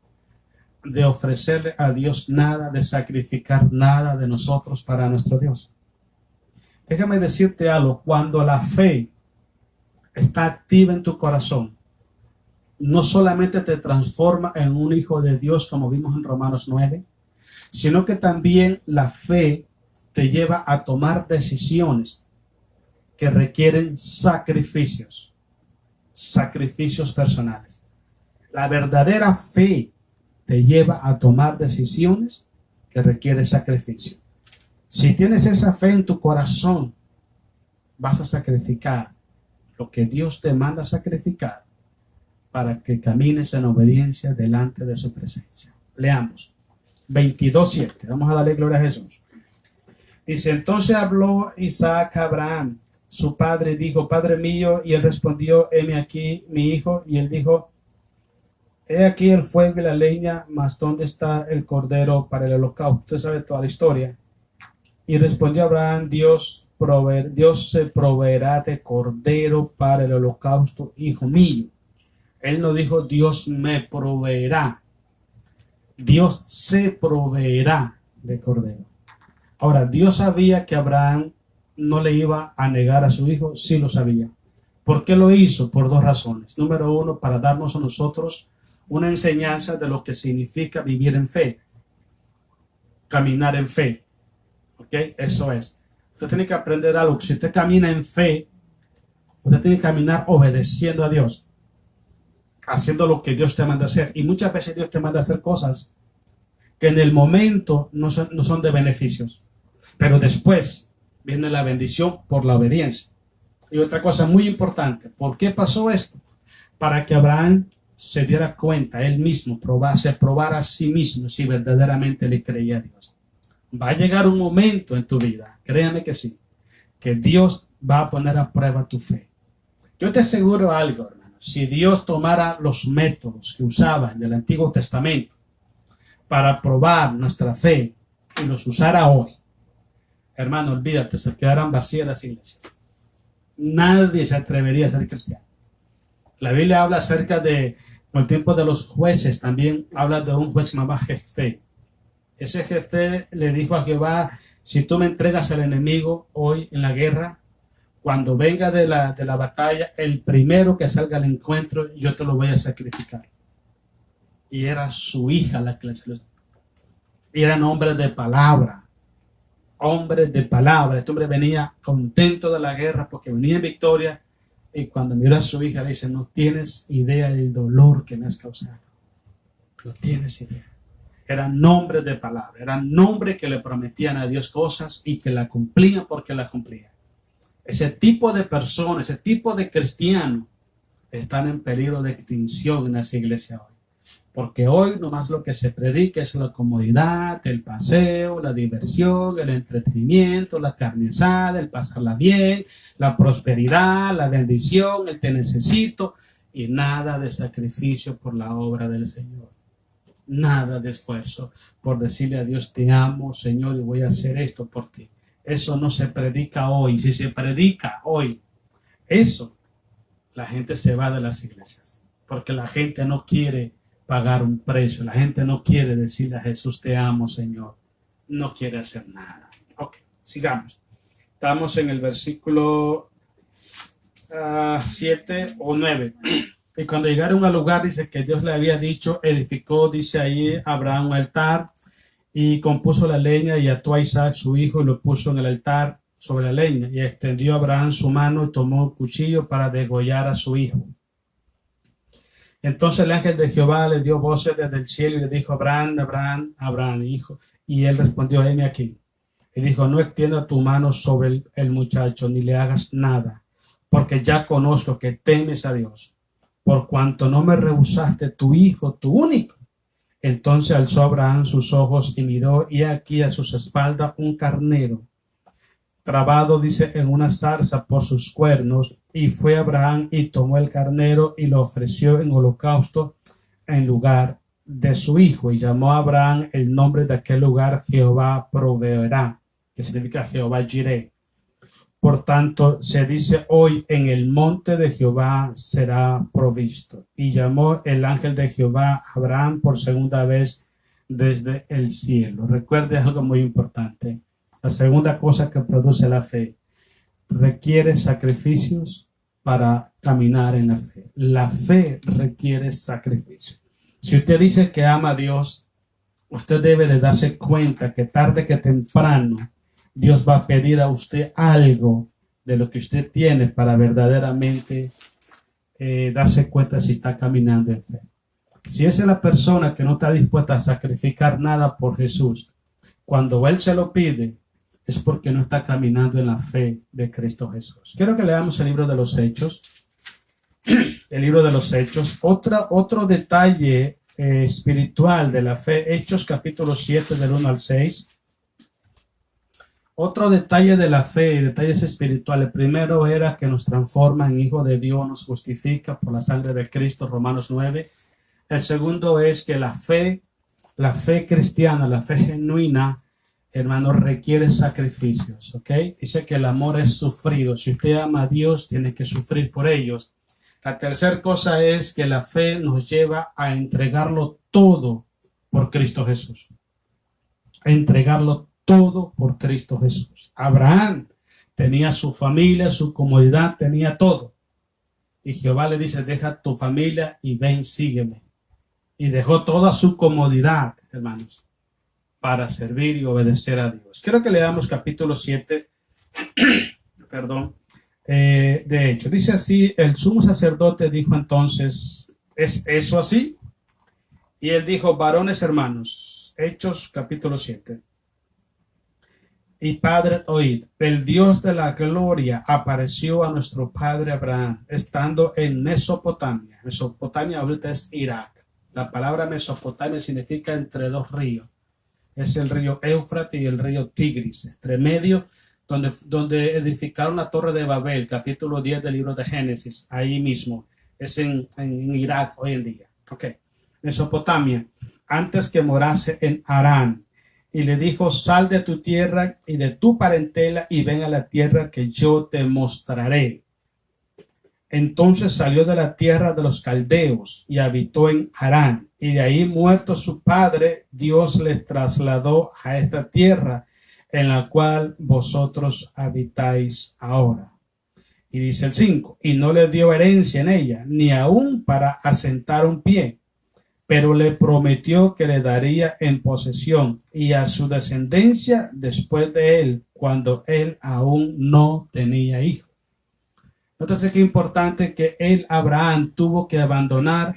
de ofrecerle a Dios nada, de sacrificar nada de nosotros para nuestro Dios. Déjame decirte algo: cuando la fe está activa en tu corazón, no solamente te transforma en un hijo de Dios, como vimos en Romanos 9, sino que también la fe te lleva a tomar decisiones que requieren sacrificios personales. La verdadera fe te lleva a tomar decisiones que requieren sacrificio. Si tienes esa fe en tu corazón, vas a sacrificar lo que Dios te manda sacrificar para que camines en obediencia delante de su presencia. Leamos 22:7. Vamos a darle gloria a Jesús. Dice: entonces habló Isaac a Abraham, su padre, y dijo: Padre mío. Y él respondió: heme aquí, mi hijo. Y él dijo: he aquí el fuego y la leña, mas ¿dónde está el cordero para el holocausto? Usted sabe toda la historia. Y respondió Abraham: Dios se proveerá de cordero para el holocausto, hijo mío. Él no dijo: Dios me proveerá. Dios se proveerá de cordero. Ahora, Dios sabía que Abraham no le iba a negar a su hijo. Sí lo sabía. ¿Por qué lo hizo? Por 2 razones. Número 1, para darnos a nosotros una enseñanza de lo que significa vivir en fe, caminar en fe. ¿Ok? Eso es. Usted tiene que aprender algo. Si usted camina en fe, usted tiene que caminar obedeciendo a Dios, haciendo lo que Dios te manda hacer. Y muchas veces Dios te manda hacer cosas que en el momento no son de beneficios, pero después viene la bendición por la obediencia. Y otra cosa muy importante: ¿por qué pasó esto? Para que Abraham se diera cuenta, él mismo, probar a sí mismo si verdaderamente le creía a Dios. Va a llegar un momento en tu vida, créame que sí, que Dios va a poner a prueba tu fe. Yo te aseguro algo, hermano: si Dios tomara los métodos que usaba en el Antiguo Testamento para probar nuestra fe y los usara hoy, hermano, olvídate, se quedarán vacías las iglesias. Nadie se atrevería a ser cristiano. La Biblia habla acerca de, con el tiempo de los jueces, también habla de un juez llamado Jefté. Ese Jefté le dijo a Jehová: si tú me entregas al enemigo hoy en la guerra, cuando venga de la batalla, el primero que salga al encuentro, yo te lo voy a sacrificar. Y era su hija la que le salió. Y eran hombres de palabra. hombre de palabra. Este hombre venía contento de la guerra porque venía en victoria. Y cuando miró a su hija le dice, no tienes idea del dolor que me has causado. No tienes idea. Eran nombres de palabra, eran nombres que le prometían a Dios cosas y que la cumplían porque la cumplían. Ese tipo de personas, ese tipo de cristianos están en peligro de extinción en las iglesias hoy. Porque hoy nomás lo que se predica es la comodidad, el paseo, la diversión, el entretenimiento, la carne asada, el pasarla bien, la prosperidad, la bendición, el te necesito y nada de sacrificio por la obra del Señor. Nada de esfuerzo por decirle a Dios, te amo, Señor, y voy a hacer esto por ti. Eso no se predica hoy. Si se predica hoy eso, la gente se va de las iglesias. Porque la gente no quiere pagar un precio. La gente no quiere decirle a Jesús, te amo, Señor. No quiere hacer nada. Ok, sigamos. Estamos en el versículo 7 o 9. Y cuando llegaron al lugar, dice que Dios le había dicho, edificó, dice ahí, Abraham un altar y compuso la leña y ató a Isaac su hijo y lo puso en el altar sobre la leña. Y extendió Abraham su mano y tomó un cuchillo para degollar a su hijo. Entonces el ángel de Jehová le dio voces desde el cielo y le dijo, Abraham, Abraham, Abraham, hijo. Y él respondió, heme aquí. Y dijo, no extienda tu mano sobre el muchacho, ni le hagas nada, porque ya conozco que temes a Dios. Por cuanto no me rehusaste tu hijo, tu único. Entonces alzó Abraham sus ojos y miró, y aquí a sus espaldas un carnero, trabado, dice, en una zarza por sus cuernos. Y fue Abraham y tomó el carnero y lo ofreció en holocausto en lugar de su hijo. Y llamó a Abraham el nombre de aquel lugar, Jehová proveerá, que significa Jehová Jireh. Por tanto, se dice hoy, en el monte de Jehová será provisto. Y llamó el ángel de Jehová a Abraham por segunda vez desde el cielo. Recuerde algo muy importante. La segunda cosa que produce la fe requiere sacrificios para caminar en la fe. La fe requiere sacrificio. Si usted dice que ama a Dios, usted debe de darse cuenta que tarde que temprano Dios va a pedir a usted algo de lo que usted tiene para verdaderamente darse cuenta si está caminando en fe. Si esa es la persona que no está dispuesta a sacrificar nada por Jesús, cuando Él se lo pide, es porque no está caminando en la fe de Cristo Jesús. Quiero que leamos el libro de los Hechos. El libro de los Hechos. Otro detalle espiritual de la fe. Hechos capítulo 7 del 1 al 6. Otro detalle de la fe, detalles espirituales. El primero era que nos transforma en hijo de Dios, nos justifica por la sangre de Cristo, Romanos 9. El segundo es que la fe cristiana, la fe genuina, hermano, requiere sacrificios, ¿ok? Dice que el amor es sufrido. Si usted ama a Dios, tiene que sufrir por ellos. La tercera cosa es que la fe nos lleva a entregarlo todo por Cristo Jesús. A entregarlo todo por Cristo Jesús. Abraham tenía su familia, su comodidad, tenía todo. Y Jehová le dice, deja tu familia y ven, sígueme. Y dejó toda su comodidad, hermanos, para servir y obedecer a Dios. Quiero que leamos capítulo 7, perdón, de Hechos. Dice así, el sumo sacerdote dijo entonces, ¿es eso así? Y él dijo, varones hermanos, Hechos capítulo 7. Y padre, oíd, el Dios de la gloria apareció a nuestro padre Abraham, estando en Mesopotamia. Mesopotamia ahorita es Irak. La palabra Mesopotamia significa entre dos ríos. Es el río Éufrates y el río Tigris, entre medio, donde edificaron la torre de Babel, capítulo 10 del libro de Génesis, ahí mismo. Es en Irak hoy en día. Ok. Mesopotamia, antes que morase en Harán. Y le dijo, sal de tu tierra y de tu parentela y ven a la tierra que yo te mostraré. Entonces salió de la tierra de los caldeos y habitó en Harán. Y de ahí, muerto su padre, Dios le trasladó a esta tierra en la cual vosotros habitáis ahora. Y dice el 5, y no le dio herencia en ella, ni aún para asentar un pie, pero le prometió que le daría en posesión y a su descendencia después de él, cuando él aún no tenía hijos. Entonces, qué importante que él, Abraham, tuvo que abandonar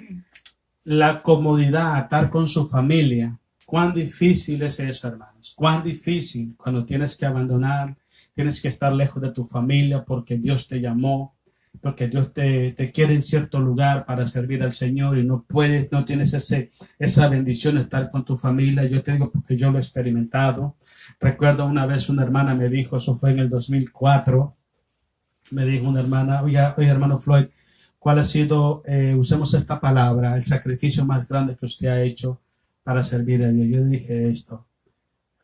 la comodidad, estar con su familia. Cuán difícil es eso, hermanos. Cuán difícil cuando tienes que abandonar, tienes que estar lejos de tu familia porque Dios te llamó, porque Dios te quiere en cierto lugar para servir al Señor y no puedes, no tienes esa bendición de estar con tu familia. Yo te digo porque yo lo he experimentado. Recuerdo una vez una hermana me dijo, eso fue en el 2004, me dijo una hermana, oye hermano Floyd, ¿cuál ha sido, usemos esta palabra, el sacrificio más grande que usted ha hecho para servir a Dios? Yo dije esto,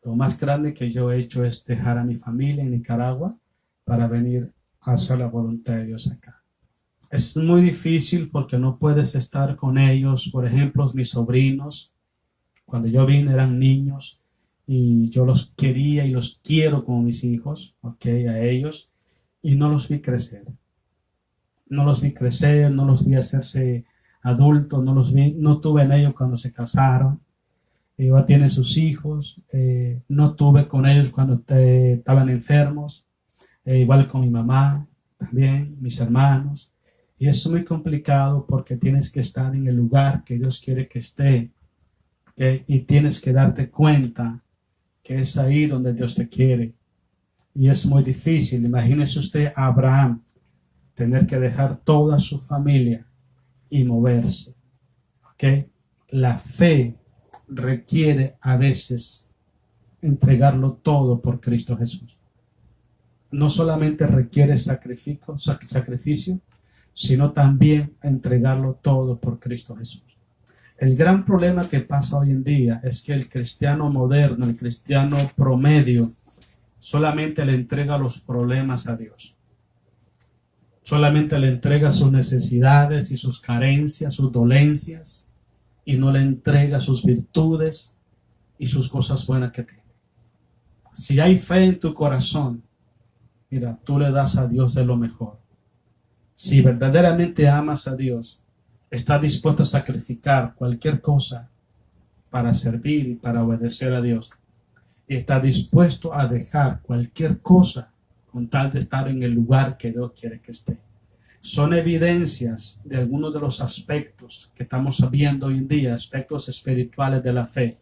lo más grande que yo he hecho es dejar a mi familia en Nicaragua para venir a hacer la voluntad de Dios acá. Es muy difícil porque no puedes estar con ellos. Por ejemplo, mis sobrinos, cuando yo vine eran niños y yo los quería y los quiero como mis hijos, ok, a ellos, y no los vi crecer. No los vi crecer, no los vi hacerse adultos, no tuve en ellos cuando se casaron. Ella tiene sus hijos, no tuve con ellos cuando estaban enfermos, igual con mi mamá, también mis hermanos. Y es muy complicado porque tienes que estar en el lugar que Dios quiere que esté, ¿okay? Y tienes que darte cuenta que es ahí donde Dios te quiere. Y es muy difícil. Imagínese usted a Abraham tener que dejar toda su familia y moverse. ¿Okay? La fe requiere a veces entregarlo todo por Cristo Jesús. No solamente requiere sacrificio, sino también entregarlo todo por Cristo Jesús. El gran problema que pasa hoy en día es que el cristiano moderno, el cristiano promedio, solamente le entrega los problemas a Dios. Solamente le entrega sus necesidades y sus carencias, sus dolencias, y no le entrega sus virtudes y sus cosas buenas que tiene. Si hay fe en tu corazón, mira, tú le das a Dios de lo mejor. Si verdaderamente amas a Dios, estás dispuesto a sacrificar cualquier cosa para servir y para obedecer a Dios. Y estás dispuesto a dejar cualquier cosa con tal de estar en el lugar que Dios quiere que esté. Son evidencias de algunos de los aspectos que estamos viendo hoy en día, aspectos espirituales de la fe.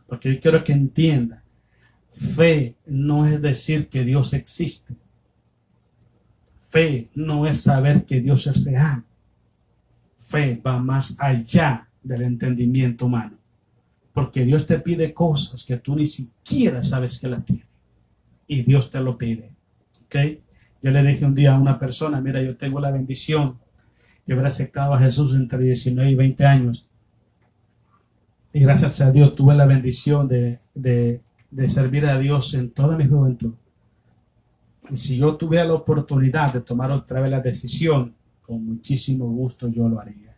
Porque yo quiero que entienda, fe no es decir que Dios existe. Fe no es saber que Dios es real. Fe va más allá del entendimiento humano. Porque Dios te pide cosas que tú ni siquiera sabes que las tiene. Y Dios te lo pide. ¿Ok? Yo le dije un día a una persona, mira, yo tengo la bendición de haber aceptado a Jesús entre 19 y 20 años. Y gracias a Dios tuve la bendición de servir a Dios en toda mi juventud. Y si yo tuviera la oportunidad de tomar otra vez la decisión, con muchísimo gusto yo lo haría.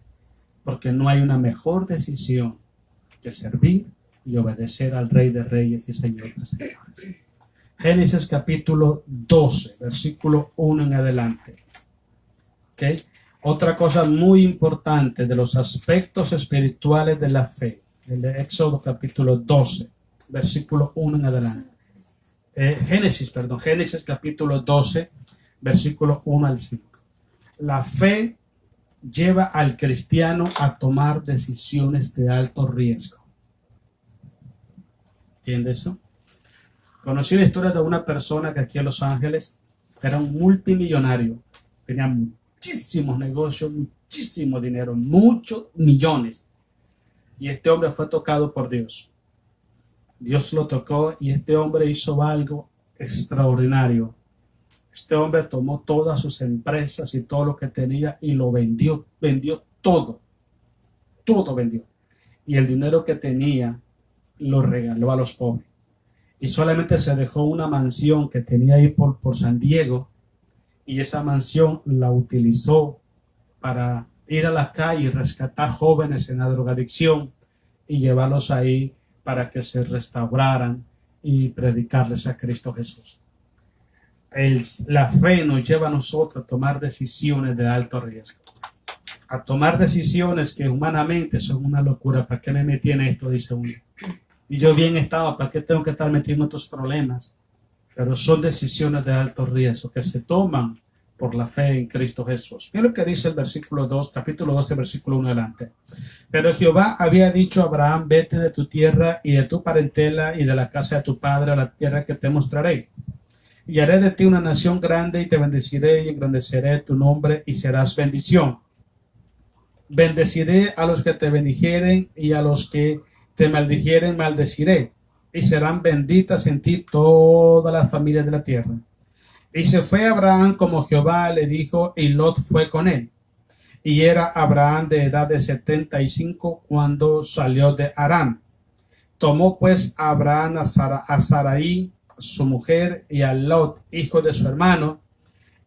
Porque no hay una mejor decisión que servir y obedecer al Rey de Reyes y Señor de Señores. Génesis capítulo 12, versículo 1 en adelante. ¿Okay? Otra cosa muy importante de los aspectos espirituales de la fe, el de Éxodo capítulo 12, versículo 1 en adelante. Génesis capítulo 12, versículo 1 al 5. La fe lleva al cristiano a tomar decisiones de alto riesgo. ¿Entiendes eso? Conocí la historia de una persona que aquí en Los Ángeles era un multimillonario. Tenía muchísimos negocios, muchísimo dinero, muchos millones. Y este hombre fue tocado por Dios. Dios lo tocó y este hombre hizo algo extraordinario. Este hombre tomó todas sus empresas y todo lo que tenía y lo vendió todo. Todo vendió. Y el dinero que tenía lo regaló a los pobres. Y solamente se dejó una mansión que tenía ahí por San Diego, y esa mansión la utilizó para ir a la calle y rescatar jóvenes en la drogadicción y llevarlos ahí para que se restauraran y predicarles a Cristo Jesús. La fe nos lleva a nosotros a tomar decisiones de alto riesgo. a tomar decisiones que humanamente son una locura. ¿Para qué me metí en esto? Dice uno. Y yo bien estaba, ¿para qué tengo que estar metiendo en estos problemas? Pero son decisiones de alto riesgo que se toman por la fe en Cristo Jesús. ¿Qué es lo que dice el versículo 2, capítulo 12, versículo 1 adelante? Pero Jehová había dicho a Abraham, vete de tu tierra y de tu parentela y de la casa de tu padre a la tierra que te mostraré. Y haré de ti una nación grande y te bendeciré y engrandeceré tu nombre y serás bendición. Bendeciré a los que te bendijeren y a los que te maldijeren maldeciré. Y serán benditas en ti todas las familias de la tierra. Y se fue Abraham como Jehová le dijo, y Lot fue con él. Y era Abraham de edad de 75 cuando salió de Harán. Tomó pues Abraham a Sarai, su mujer, y a Lot, hijo de su hermano,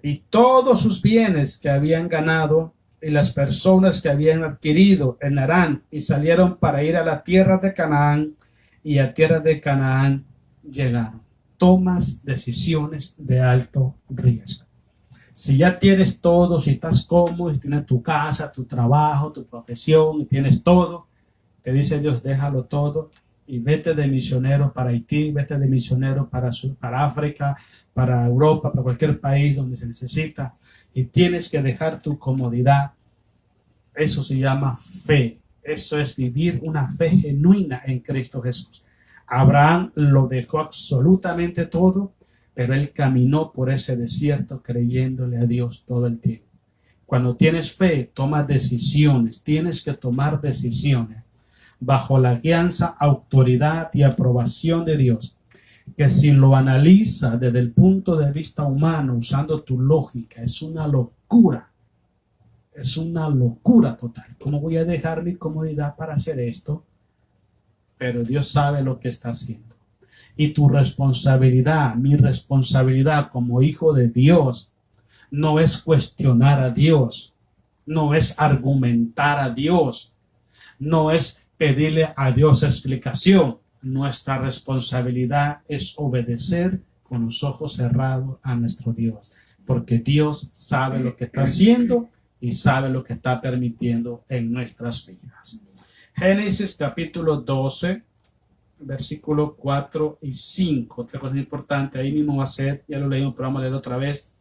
y todos sus bienes que habían ganado, y las personas que habían adquirido en Harán, y salieron para ir a la tierra de Canaán, y a tierra de Canaán llegaron. Tomas decisiones de alto riesgo. Si ya tienes todo, si estás cómodo, si tienes tu casa, tu trabajo, tu profesión, y tienes todo, te dice Dios, déjalo todo y vete de misionero para Haití, vete de misionero para África, para Europa, para cualquier país donde se necesita, y tienes que dejar tu comodidad. Eso se llama fe. Eso es vivir una fe genuina en Cristo Jesús. Abraham lo dejó absolutamente todo, pero él caminó por ese desierto creyéndole a Dios todo el tiempo. Cuando tienes fe, tomas decisiones. Tienes que tomar decisiones bajo la guianza, autoridad y aprobación de Dios, que si lo analiza desde el punto de vista humano, usando tu lógica, es una locura. Es una locura total. ¿Cómo voy a dejar mi comodidad para hacer esto? Pero Dios sabe lo que está haciendo. Y tu responsabilidad, mi responsabilidad como hijo de Dios, no es cuestionar a Dios, no es argumentar a Dios, no es pedirle a Dios explicación. Nuestra responsabilidad es obedecer con los ojos cerrados a nuestro Dios, porque Dios sabe lo que está haciendo y sabe lo que está permitiendo en nuestras vidas. Génesis capítulo 12, versículos 4 y 5. Otra cosa importante, ahí mismo va a ser, ya lo leímos, pero vamos a leer otra vez.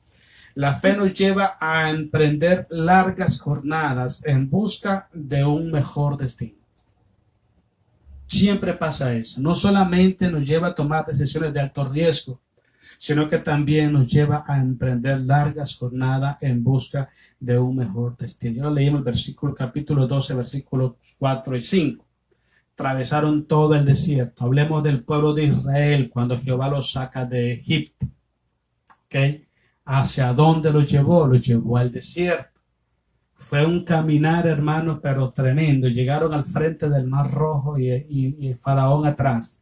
La fe nos lleva a emprender largas jornadas en busca de un mejor destino. Siempre pasa eso. No solamente nos lleva a tomar decisiones de alto riesgo, sino que también nos lleva a emprender largas jornadas en busca de un mejor destino. Ya lo leímos el versículo, capítulo 12, versículos 4 y 5. Atravesaron todo el desierto. Hablemos del pueblo de Israel cuando Jehová los saca de Egipto. ¿Okay? ¿Hacia dónde los llevó? Los llevó al desierto. Fue un caminar, hermano, pero tremendo. Llegaron al frente del Mar Rojo y el faraón atrás.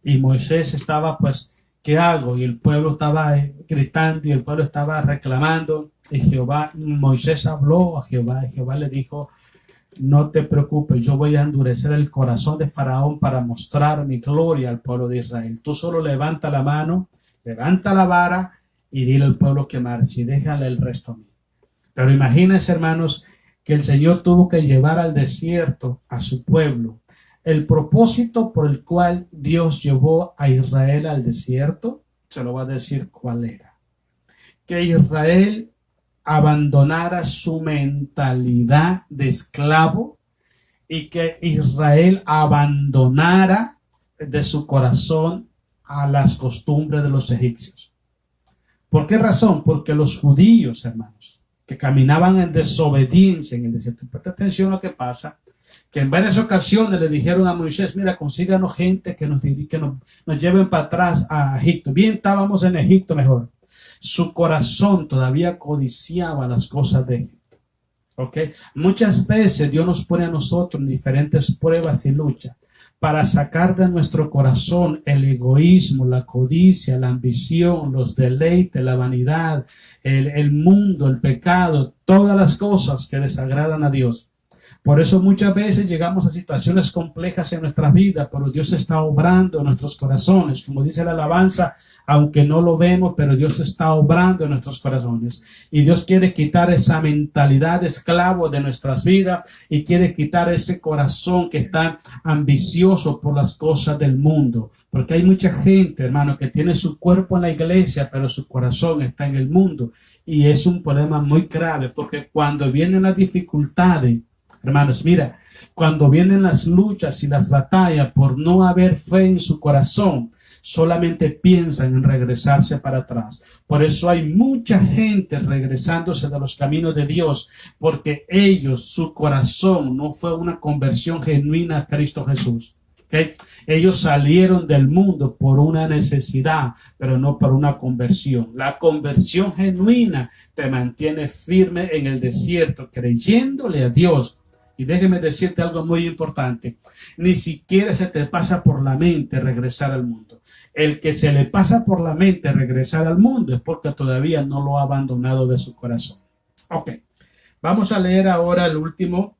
Y Moisés estaba, pues, ¿qué hago? Y el pueblo estaba gritando y el pueblo estaba reclamando. Y Moisés habló a Jehová. Y Jehová le dijo, no te preocupes, yo voy a endurecer el corazón de Faraón para mostrar mi gloria al pueblo de Israel. Tú solo levanta la mano, levanta la vara y dile al pueblo que marche y déjale el resto a mí. Pero imagínense, hermanos, que el Señor tuvo que llevar al desierto a su pueblo. El propósito por el cual Dios llevó a Israel al desierto, se lo va a decir cuál era. Que Israel abandonara su mentalidad de esclavo y que Israel abandonara de su corazón a las costumbres de los egipcios. ¿Por qué razón? Porque los judíos, hermanos, que caminaban en desobediencia en el desierto. Presta atención a lo que pasa, que en varias ocasiones le dijeron a Moisés, mira, consíganos gente que nos lleven para atrás a Egipto. Bien, estábamos en Egipto mejor. Su corazón todavía codiciaba las cosas de Egipto. ¿Okay? Muchas veces Dios nos pone a nosotros en diferentes pruebas y luchas para sacar de nuestro corazón el egoísmo, la codicia, la ambición, los deleites, la vanidad, el mundo, el pecado, todas las cosas que desagradan a Dios. Por eso muchas veces llegamos a situaciones complejas en nuestra vida, pero Dios está obrando en nuestros corazones. Como dice la alabanza, aunque no lo vemos, pero Dios está obrando en nuestros corazones. Y Dios quiere quitar esa mentalidad de esclavo de nuestras vidas y quiere quitar ese corazón que está ambicioso por las cosas del mundo. Porque hay mucha gente, hermano, que tiene su cuerpo en la iglesia, pero su corazón está en el mundo. Y es un problema muy grave, porque cuando vienen las dificultades, hermanos, mira, cuando vienen las luchas y las batallas por no haber fe en su corazón, solamente piensan en regresarse para atrás. Por eso hay mucha gente regresándose de los caminos de Dios, porque ellos, su corazón no fue una conversión genuina a Cristo Jesús. ¿Okay? Ellos salieron del mundo por una necesidad, pero no por una conversión. La conversión genuina te mantiene firme en el desierto, creyéndole a Dios. Y déjeme decirte algo muy importante. Ni siquiera se te pasa por la mente regresar al mundo. El que se le pasa por la mente regresar al mundo es porque todavía no lo ha abandonado de su corazón. Ok, vamos a leer ahora el último,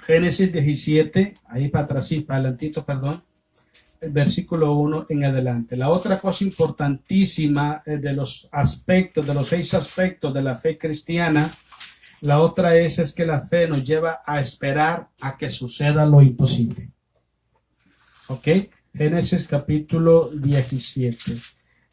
Génesis 17, ahí para atrás, sí, para adelantito, perdón, el versículo 1 en adelante. La otra cosa importantísima de los aspectos, de los 6 aspectos de la fe cristiana, la otra es que la fe nos lleva a esperar a que suceda lo imposible. Ok, Génesis capítulo 17.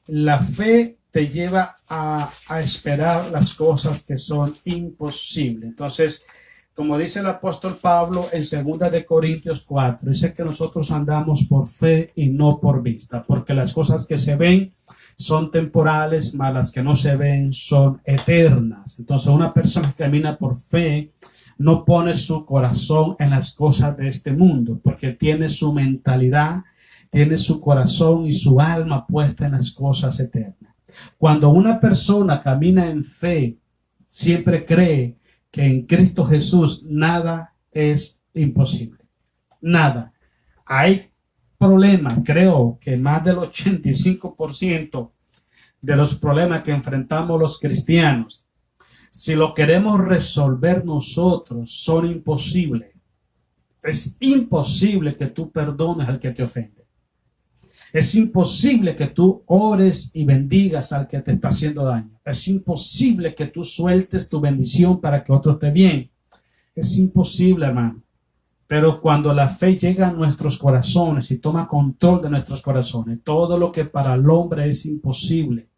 La fe te lleva a esperar las cosas que son imposibles. Entonces, como dice el apóstol Pablo en 2 de Corintios 4, dice que nosotros andamos por fe y no por vista, porque las cosas que se ven son temporales, mas las que no se ven son eternas. Entonces, una persona que camina por fe no pone su corazón en las cosas de este mundo, porque tiene su mentalidad, tiene su corazón y su alma puesta en las cosas eternas. Cuando una persona camina en fe, siempre cree que en Cristo Jesús nada es imposible. Nada. Hay problemas, creo que más del 85% de los problemas que enfrentamos los cristianos, si lo queremos resolver nosotros, son imposibles. Es imposible que tú perdones al que te ofende. Es imposible que tú ores y bendigas al que te está haciendo daño. Es imposible que tú sueltes tu bendición para que otro esté bien. Es imposible, hermano. Pero cuando la fe llega a nuestros corazones y toma control de nuestros corazones, todo lo que para el hombre es imposible,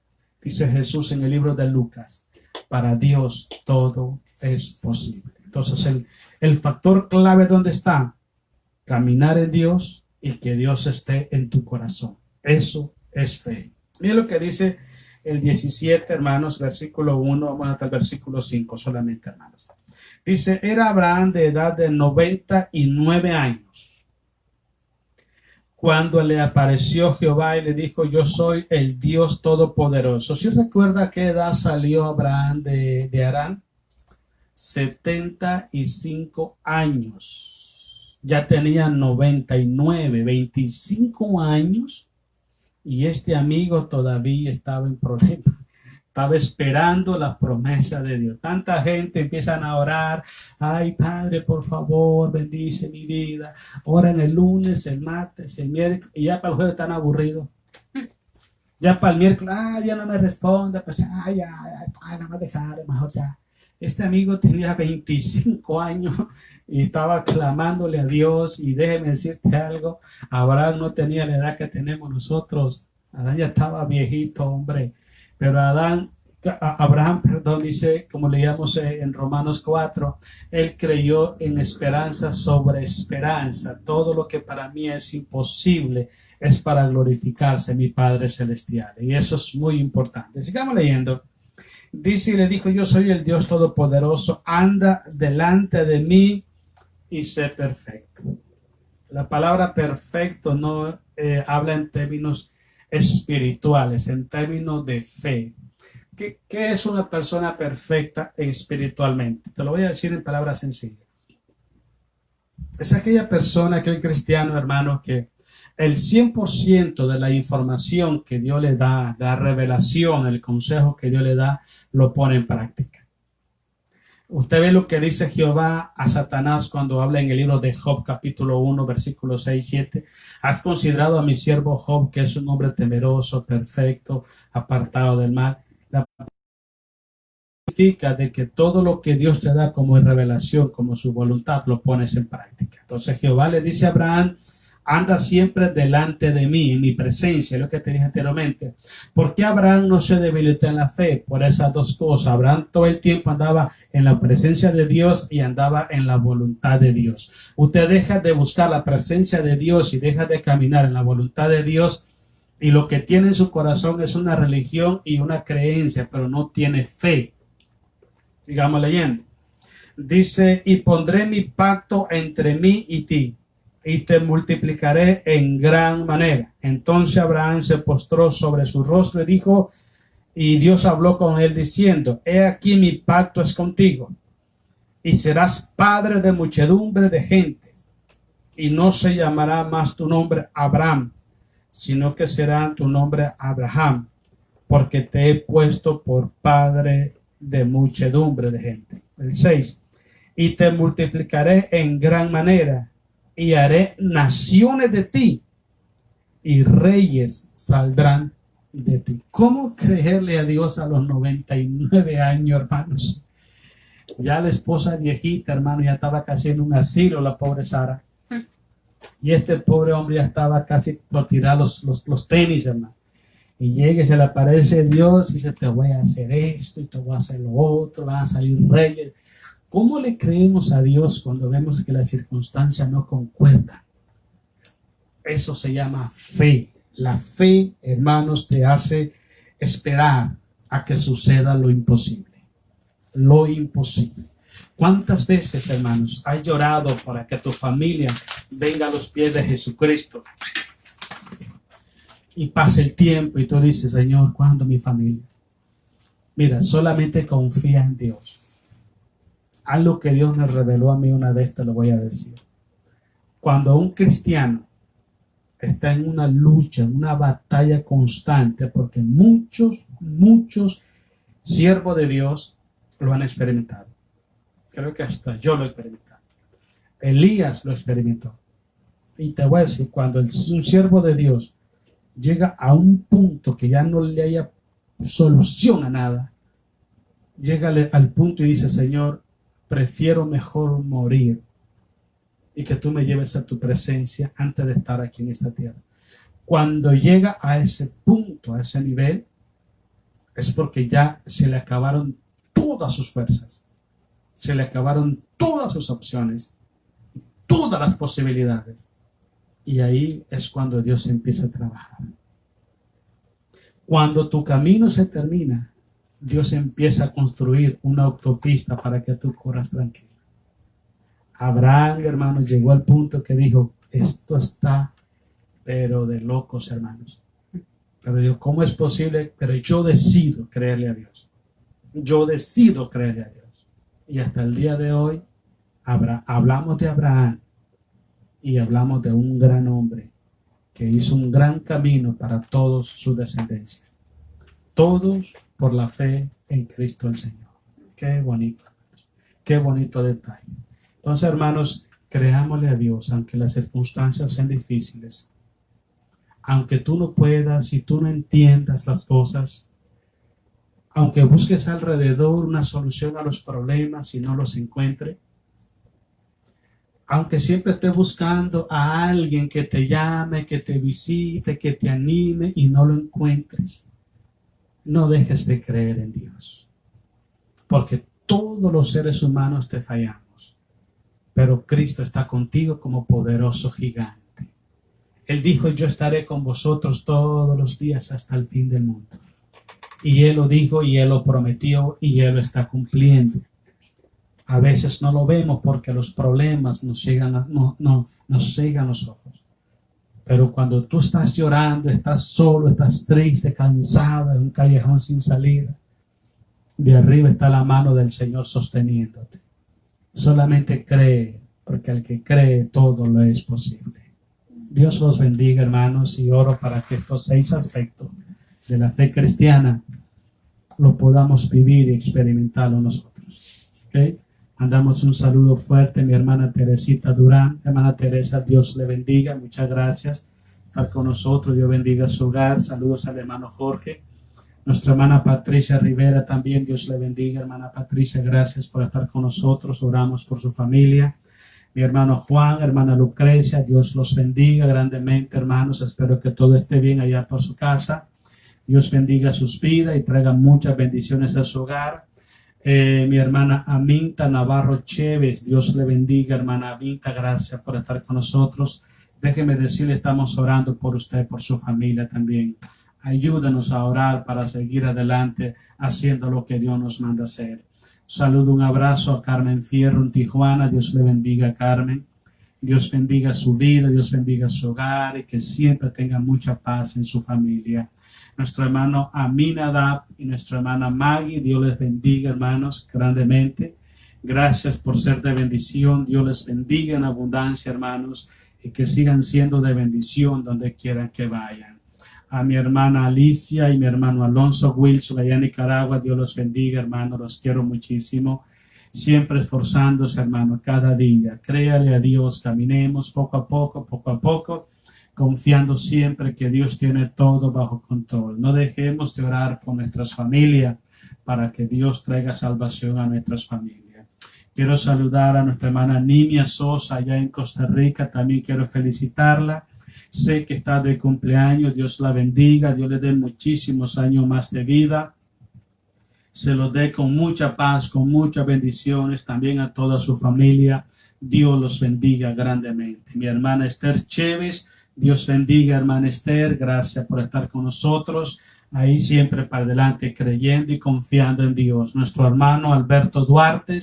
dice Jesús en el libro de Lucas, para Dios todo es posible. Entonces el factor clave, ¿dónde está? Caminar en Dios y que Dios esté en tu corazón. Eso es fe. Mira lo que dice el 17, hermanos, versículo 1, vamos hasta el versículo 5 solamente, hermanos. Dice, era Abraham de edad de 99 años cuando le apareció Jehová y le dijo, yo soy el Dios Todopoderoso. ¿Sí recuerda a qué edad salió Abraham de Harán? 75 años. Ya tenía 99, 25 años y este amigo todavía estaba en problemas. Estaba esperando la promesa de Dios. Tanta gente empiezan a orar. Ay, Padre, por favor, bendice mi vida. Oran el lunes, el martes, el miércoles. Y ya para el jueves están aburridos. Ya para el miércoles, ya no me responde. Pues, nada más dejar, mejor ya. Este amigo tenía 25 años y estaba clamándole a Dios. Y déjeme decirte algo. Abraham no tenía la edad que tenemos nosotros. Adán ya estaba viejito, hombre. Pero Abraham, dice, como leíamos en Romanos 4, él creyó en esperanza sobre esperanza. Todo lo que para mí es imposible es para glorificarse mi Padre Celestial. Y eso es muy importante. Sigamos leyendo. Dice y le dijo, yo soy el Dios Todopoderoso, anda delante de mí y sé perfecto. La palabra perfecto no habla en términos espirituales, en términos de fe. ¿Qué es una persona perfecta espiritualmente? Te lo voy a decir en palabras sencillas. Es aquella persona, aquel cristiano, hermano, que el 100% de la información que Dios le da, la revelación, el consejo que Dios le da, lo pone en práctica. Usted ve lo que dice Jehová a Satanás cuando habla en el libro de Job, capítulo 1, versículos 6 y 7. Has considerado a mi siervo Job, que es un hombre temeroso, perfecto, apartado del mal. La significa de que todo lo que Dios te da como revelación, como su voluntad, lo pones en práctica. Entonces Jehová le dice a Abraham, anda siempre delante de mí, en mi presencia, lo que te dije anteriormente. ¿Por qué Abraham no se debilitó en la fe? Por esas dos cosas. Abraham todo el tiempo andaba en la presencia de Dios y andaba en la voluntad de Dios. Usted deja de buscar la presencia de Dios y deja de caminar en la voluntad de Dios, y lo que tiene en su corazón es una religión y una creencia, pero no tiene fe. Sigamos leyendo. Dice, y pondré mi pacto entre mí y ti, y te multiplicaré en gran manera. Entonces Abraham se postró sobre su rostro y dijo, y Dios habló con él diciendo, he aquí mi pacto es contigo, y serás padre de muchedumbre de gente, y no se llamará más tu nombre Abraham, sino que será tu nombre Abraham, porque te he puesto por padre de muchedumbre de gente. El 6, y te multiplicaré en gran manera, y haré naciones de ti, y reyes saldrán de ti. ¿Cómo creerle a Dios a los 99 años, hermanos? Ya la esposa viejita, hermano, ya estaba casi en un asilo, la pobre Sara. Y este pobre hombre ya estaba casi por tirar los tenis, hermano. Y llega y se le aparece Dios y dice, te voy a hacer esto y te voy a hacer lo otro, van a salir reyes. ¿Cómo le creemos a Dios cuando vemos que las circunstancias no concuerdan? Eso se llama fe. La fe, hermanos, te hace esperar a que suceda lo imposible. Lo imposible. ¿Cuántas veces, hermanos, has llorado para que tu familia venga a los pies de Jesucristo? Y pasa el tiempo y tú dices, Señor, ¿cuándo mi familia? Mira, solamente confía en Dios. Algo que Dios me reveló a mí una vez, te lo voy a decir. Cuando un cristiano está en una lucha, en una batalla constante, porque muchos siervos de Dios lo han experimentado. Creo que hasta yo lo he experimentado. Elías lo experimentó. Y te voy a decir, cuando un siervo de Dios llega a un punto que ya no le haya solución a nada, llega al punto y dice, Señor, prefiero mejor morir y que tú me lleves a tu presencia antes de estar aquí en esta tierra. Cuando llega a ese punto, a ese nivel, es porque ya se le acabaron todas sus fuerzas, se le acabaron todas sus opciones, todas las posibilidades. Y ahí es cuando Dios empieza a trabajar. Cuando tu camino se termina, Dios empieza a construir una autopista para que tú corras tranquilo. Abraham, hermanos, llegó al punto que dijo, esto está, pero de locos, hermanos. Pero Dios, ¿cómo es posible? Pero yo decido creerle a Dios. Yo decido creerle a Dios. Y hasta el día de hoy, hablamos de Abraham y hablamos de un gran hombre que hizo un gran camino para todos su descendencia. Todos por la fe en Cristo el Señor. Qué bonito. Qué bonito detalle. Entonces, hermanos, creámosle a Dios, aunque las circunstancias sean difíciles. Aunque tú no puedas y tú no entiendas las cosas. Aunque busques alrededor una solución a los problemas y no los encuentres. Aunque siempre estés buscando a alguien que te llame, que te visite, que te anime y no lo encuentres. No dejes de creer en Dios, porque todos los seres humanos te fallamos, pero Cristo está contigo como poderoso gigante. Él dijo, yo estaré con vosotros todos los días hasta el fin del mundo. Y Él lo dijo y Él lo prometió y Él lo está cumpliendo. A veces no lo vemos porque los problemas nos cegan los ojos. Pero cuando tú estás llorando, estás solo, estás triste, cansado, en un callejón sin salida, de arriba está la mano del Señor sosteniéndote. Solamente cree, porque al que cree todo lo es posible. Dios los bendiga, hermanos, y oro para que estos 6 aspectos de la fe cristiana lo podamos vivir y experimentarlo nosotros. ¿Okay? Mandamos un saludo fuerte a mi hermana Teresita Durán. Hermana Teresa, Dios le bendiga. Muchas gracias por estar con nosotros. Dios bendiga su hogar. Saludos al hermano Jorge. Nuestra hermana Patricia Rivera también, Dios le bendiga. Hermana Patricia, gracias por estar con nosotros. Oramos por su familia. Mi hermano Juan, hermana Lucrecia, Dios los bendiga grandemente, hermanos. Espero que todo esté bien allá por su casa. Dios bendiga sus vidas y traiga muchas bendiciones a su hogar. Mi hermana Aminta Navarro Chévez, Dios le bendiga, hermana Aminta, gracias por estar con nosotros. Déjeme decirle, estamos orando por usted, por su familia también. Ayúdanos a orar para seguir adelante haciendo lo que Dios nos manda hacer. Saludo, un abrazo a Carmen Fierro en Tijuana. Dios le bendiga, Carmen. Dios bendiga su vida, Dios bendiga su hogar y que siempre tenga mucha paz en su familia. Nuestro hermano Aminadab y nuestra hermana Maggie, Dios les bendiga, hermanos, grandemente. Gracias por ser de bendición. Dios les bendiga en abundancia, hermanos, y que sigan siendo de bendición donde quieran que vayan. A mi hermana Alicia y mi hermano Alonso Wilson allá en Nicaragua, Dios los bendiga, hermanos, los quiero muchísimo. Siempre esforzándose, hermano, cada día. Créale a Dios, caminemos poco a poco, confiando siempre que Dios tiene todo bajo control. No dejemos de orar por nuestras familias para que Dios traiga salvación a nuestras familias. Quiero saludar a nuestra hermana Nimia Sosa allá en Costa Rica. También quiero felicitarla. Sé que está de cumpleaños. Dios la bendiga. Dios le dé muchísimos años más de vida. Se lo dé con mucha paz, con muchas bendiciones. También a toda su familia. Dios los bendiga grandemente. Mi hermana Esther Chévez. Dios bendiga, hermana Esther. Gracias por estar con nosotros. Ahí siempre para adelante, creyendo y confiando en Dios. Nuestro hermano Alberto Duarte.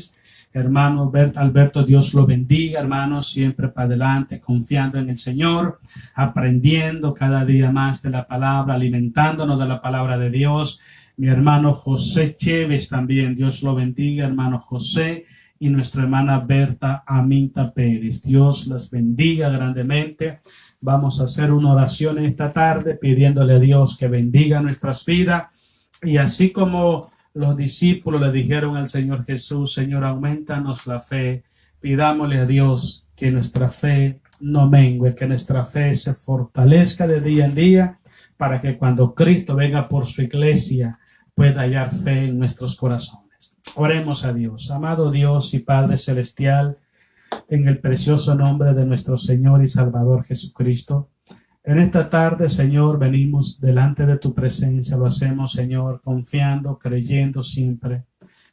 Hermano Alberto, Dios lo bendiga, hermano, siempre para adelante, confiando en el Señor, aprendiendo cada día más de la palabra, alimentándonos de la palabra de Dios. Mi hermano José Chévez también, Dios lo bendiga, hermano José, y nuestra hermana Berta Aminta Pérez. Dios las bendiga grandemente. Vamos a hacer una oración esta tarde pidiéndole a Dios que bendiga nuestras vidas. Y así como los discípulos le dijeron al Señor Jesús, Señor, aumentanos la fe. Pidámosle a Dios que nuestra fe no mengue, que nuestra fe se fortalezca de día en día para que cuando Cristo venga por su iglesia pueda hallar fe en nuestros corazones. Oremos a Dios. Amado Dios y Padre Celestial, en el precioso nombre de nuestro Señor y Salvador Jesucristo, en esta tarde, Señor, venimos delante de tu presencia. Lo hacemos, Señor, confiando, creyendo siempre.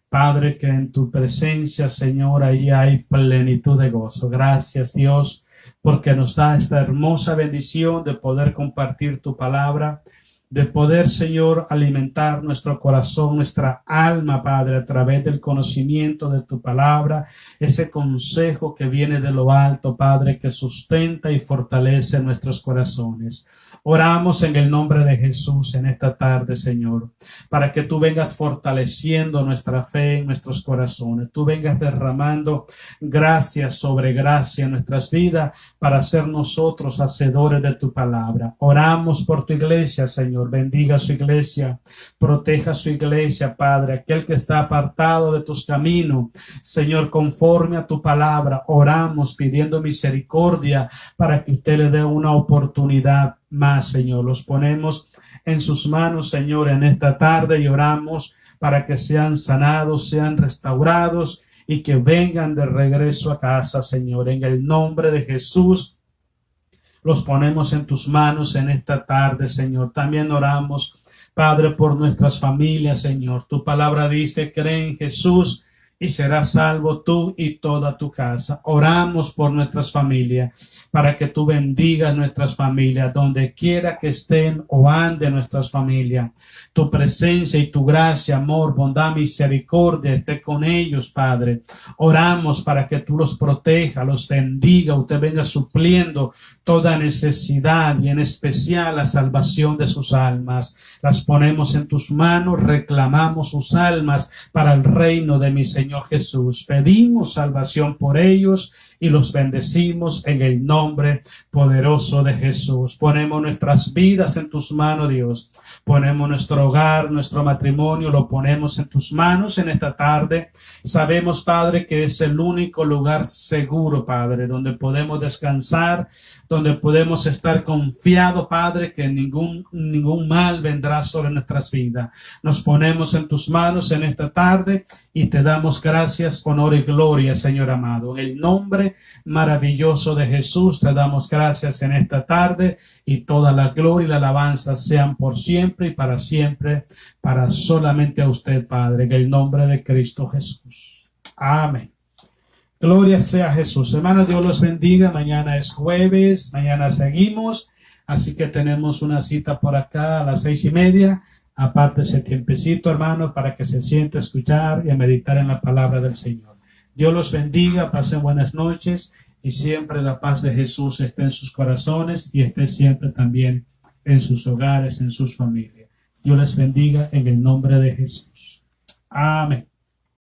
Padre, que en tu presencia, Señor, ahí hay plenitud de gozo. Gracias, Dios, porque nos da esta hermosa bendición de poder compartir tu palabra, de poder, Señor, alimentar nuestro corazón, nuestra alma, Padre, a través del conocimiento de tu palabra, ese consejo que viene de lo alto, Padre, que sustenta y fortalece nuestros corazones. Oramos en el nombre de Jesús en esta tarde, Señor, para que tú vengas fortaleciendo nuestra fe en nuestros corazones. Tú vengas derramando gracia sobre gracia en nuestras vidas para ser nosotros hacedores de tu palabra. Oramos por tu iglesia, Señor. Bendiga su iglesia, proteja su iglesia, Padre. Aquel que está apartado de tus caminos, Señor, conforme a tu palabra, oramos pidiendo misericordia para que usted le dé una oportunidad más, Señor. Los ponemos en sus manos, Señor, en esta tarde y oramos para que sean sanados, sean restaurados y que vengan de regreso a casa, Señor. En el nombre de Jesús, los ponemos en tus manos en esta tarde, Señor. También oramos, Padre, por nuestras familias, Señor. Tu palabra dice, cree en Jesús y serás salvo tú y toda tu casa. Oramos por nuestras familias, para que tú bendigas nuestras familias, donde quiera que estén o anden nuestras familias. Tu presencia y tu gracia, amor, bondad, misericordia esté con ellos, Padre. Oramos para que tú los protejas, los bendiga, usted venga supliendo toda necesidad y en especial la salvación de sus almas. Las ponemos en tus manos, reclamamos sus almas para el reino de mi Señor Jesús. Pedimos salvación por ellos y los bendecimos en el nombre poderoso de Jesús. Ponemos nuestras vidas en tus manos, Dios. Ponemos nuestro hogar, nuestro matrimonio, lo ponemos en tus manos en esta tarde. Sabemos, Padre, que es el único lugar seguro, Padre, donde podemos descansar, donde podemos estar confiados, Padre, que ningún mal vendrá sobre nuestras vidas. Nos ponemos en tus manos en esta tarde y te damos gracias, honor y gloria, Señor amado. En el nombre maravilloso de Jesús te damos gracias en esta tarde, y toda la gloria y la alabanza sean por siempre y para siempre, para solamente a usted, Padre, en el nombre de Cristo Jesús. Amén. Gloria sea a Jesús. Hermanos, Dios los bendiga. Mañana es jueves, mañana seguimos, así que tenemos una cita por acá a las 6:30. Aparte ese tiempecito, hermanos, para que se siente a escuchar y a meditar en la palabra del Señor. Dios los bendiga, pasen buenas noches y siempre la paz de Jesús esté en sus corazones y esté siempre también en sus hogares, en sus familias. Dios les bendiga en el nombre de Jesús. Amén.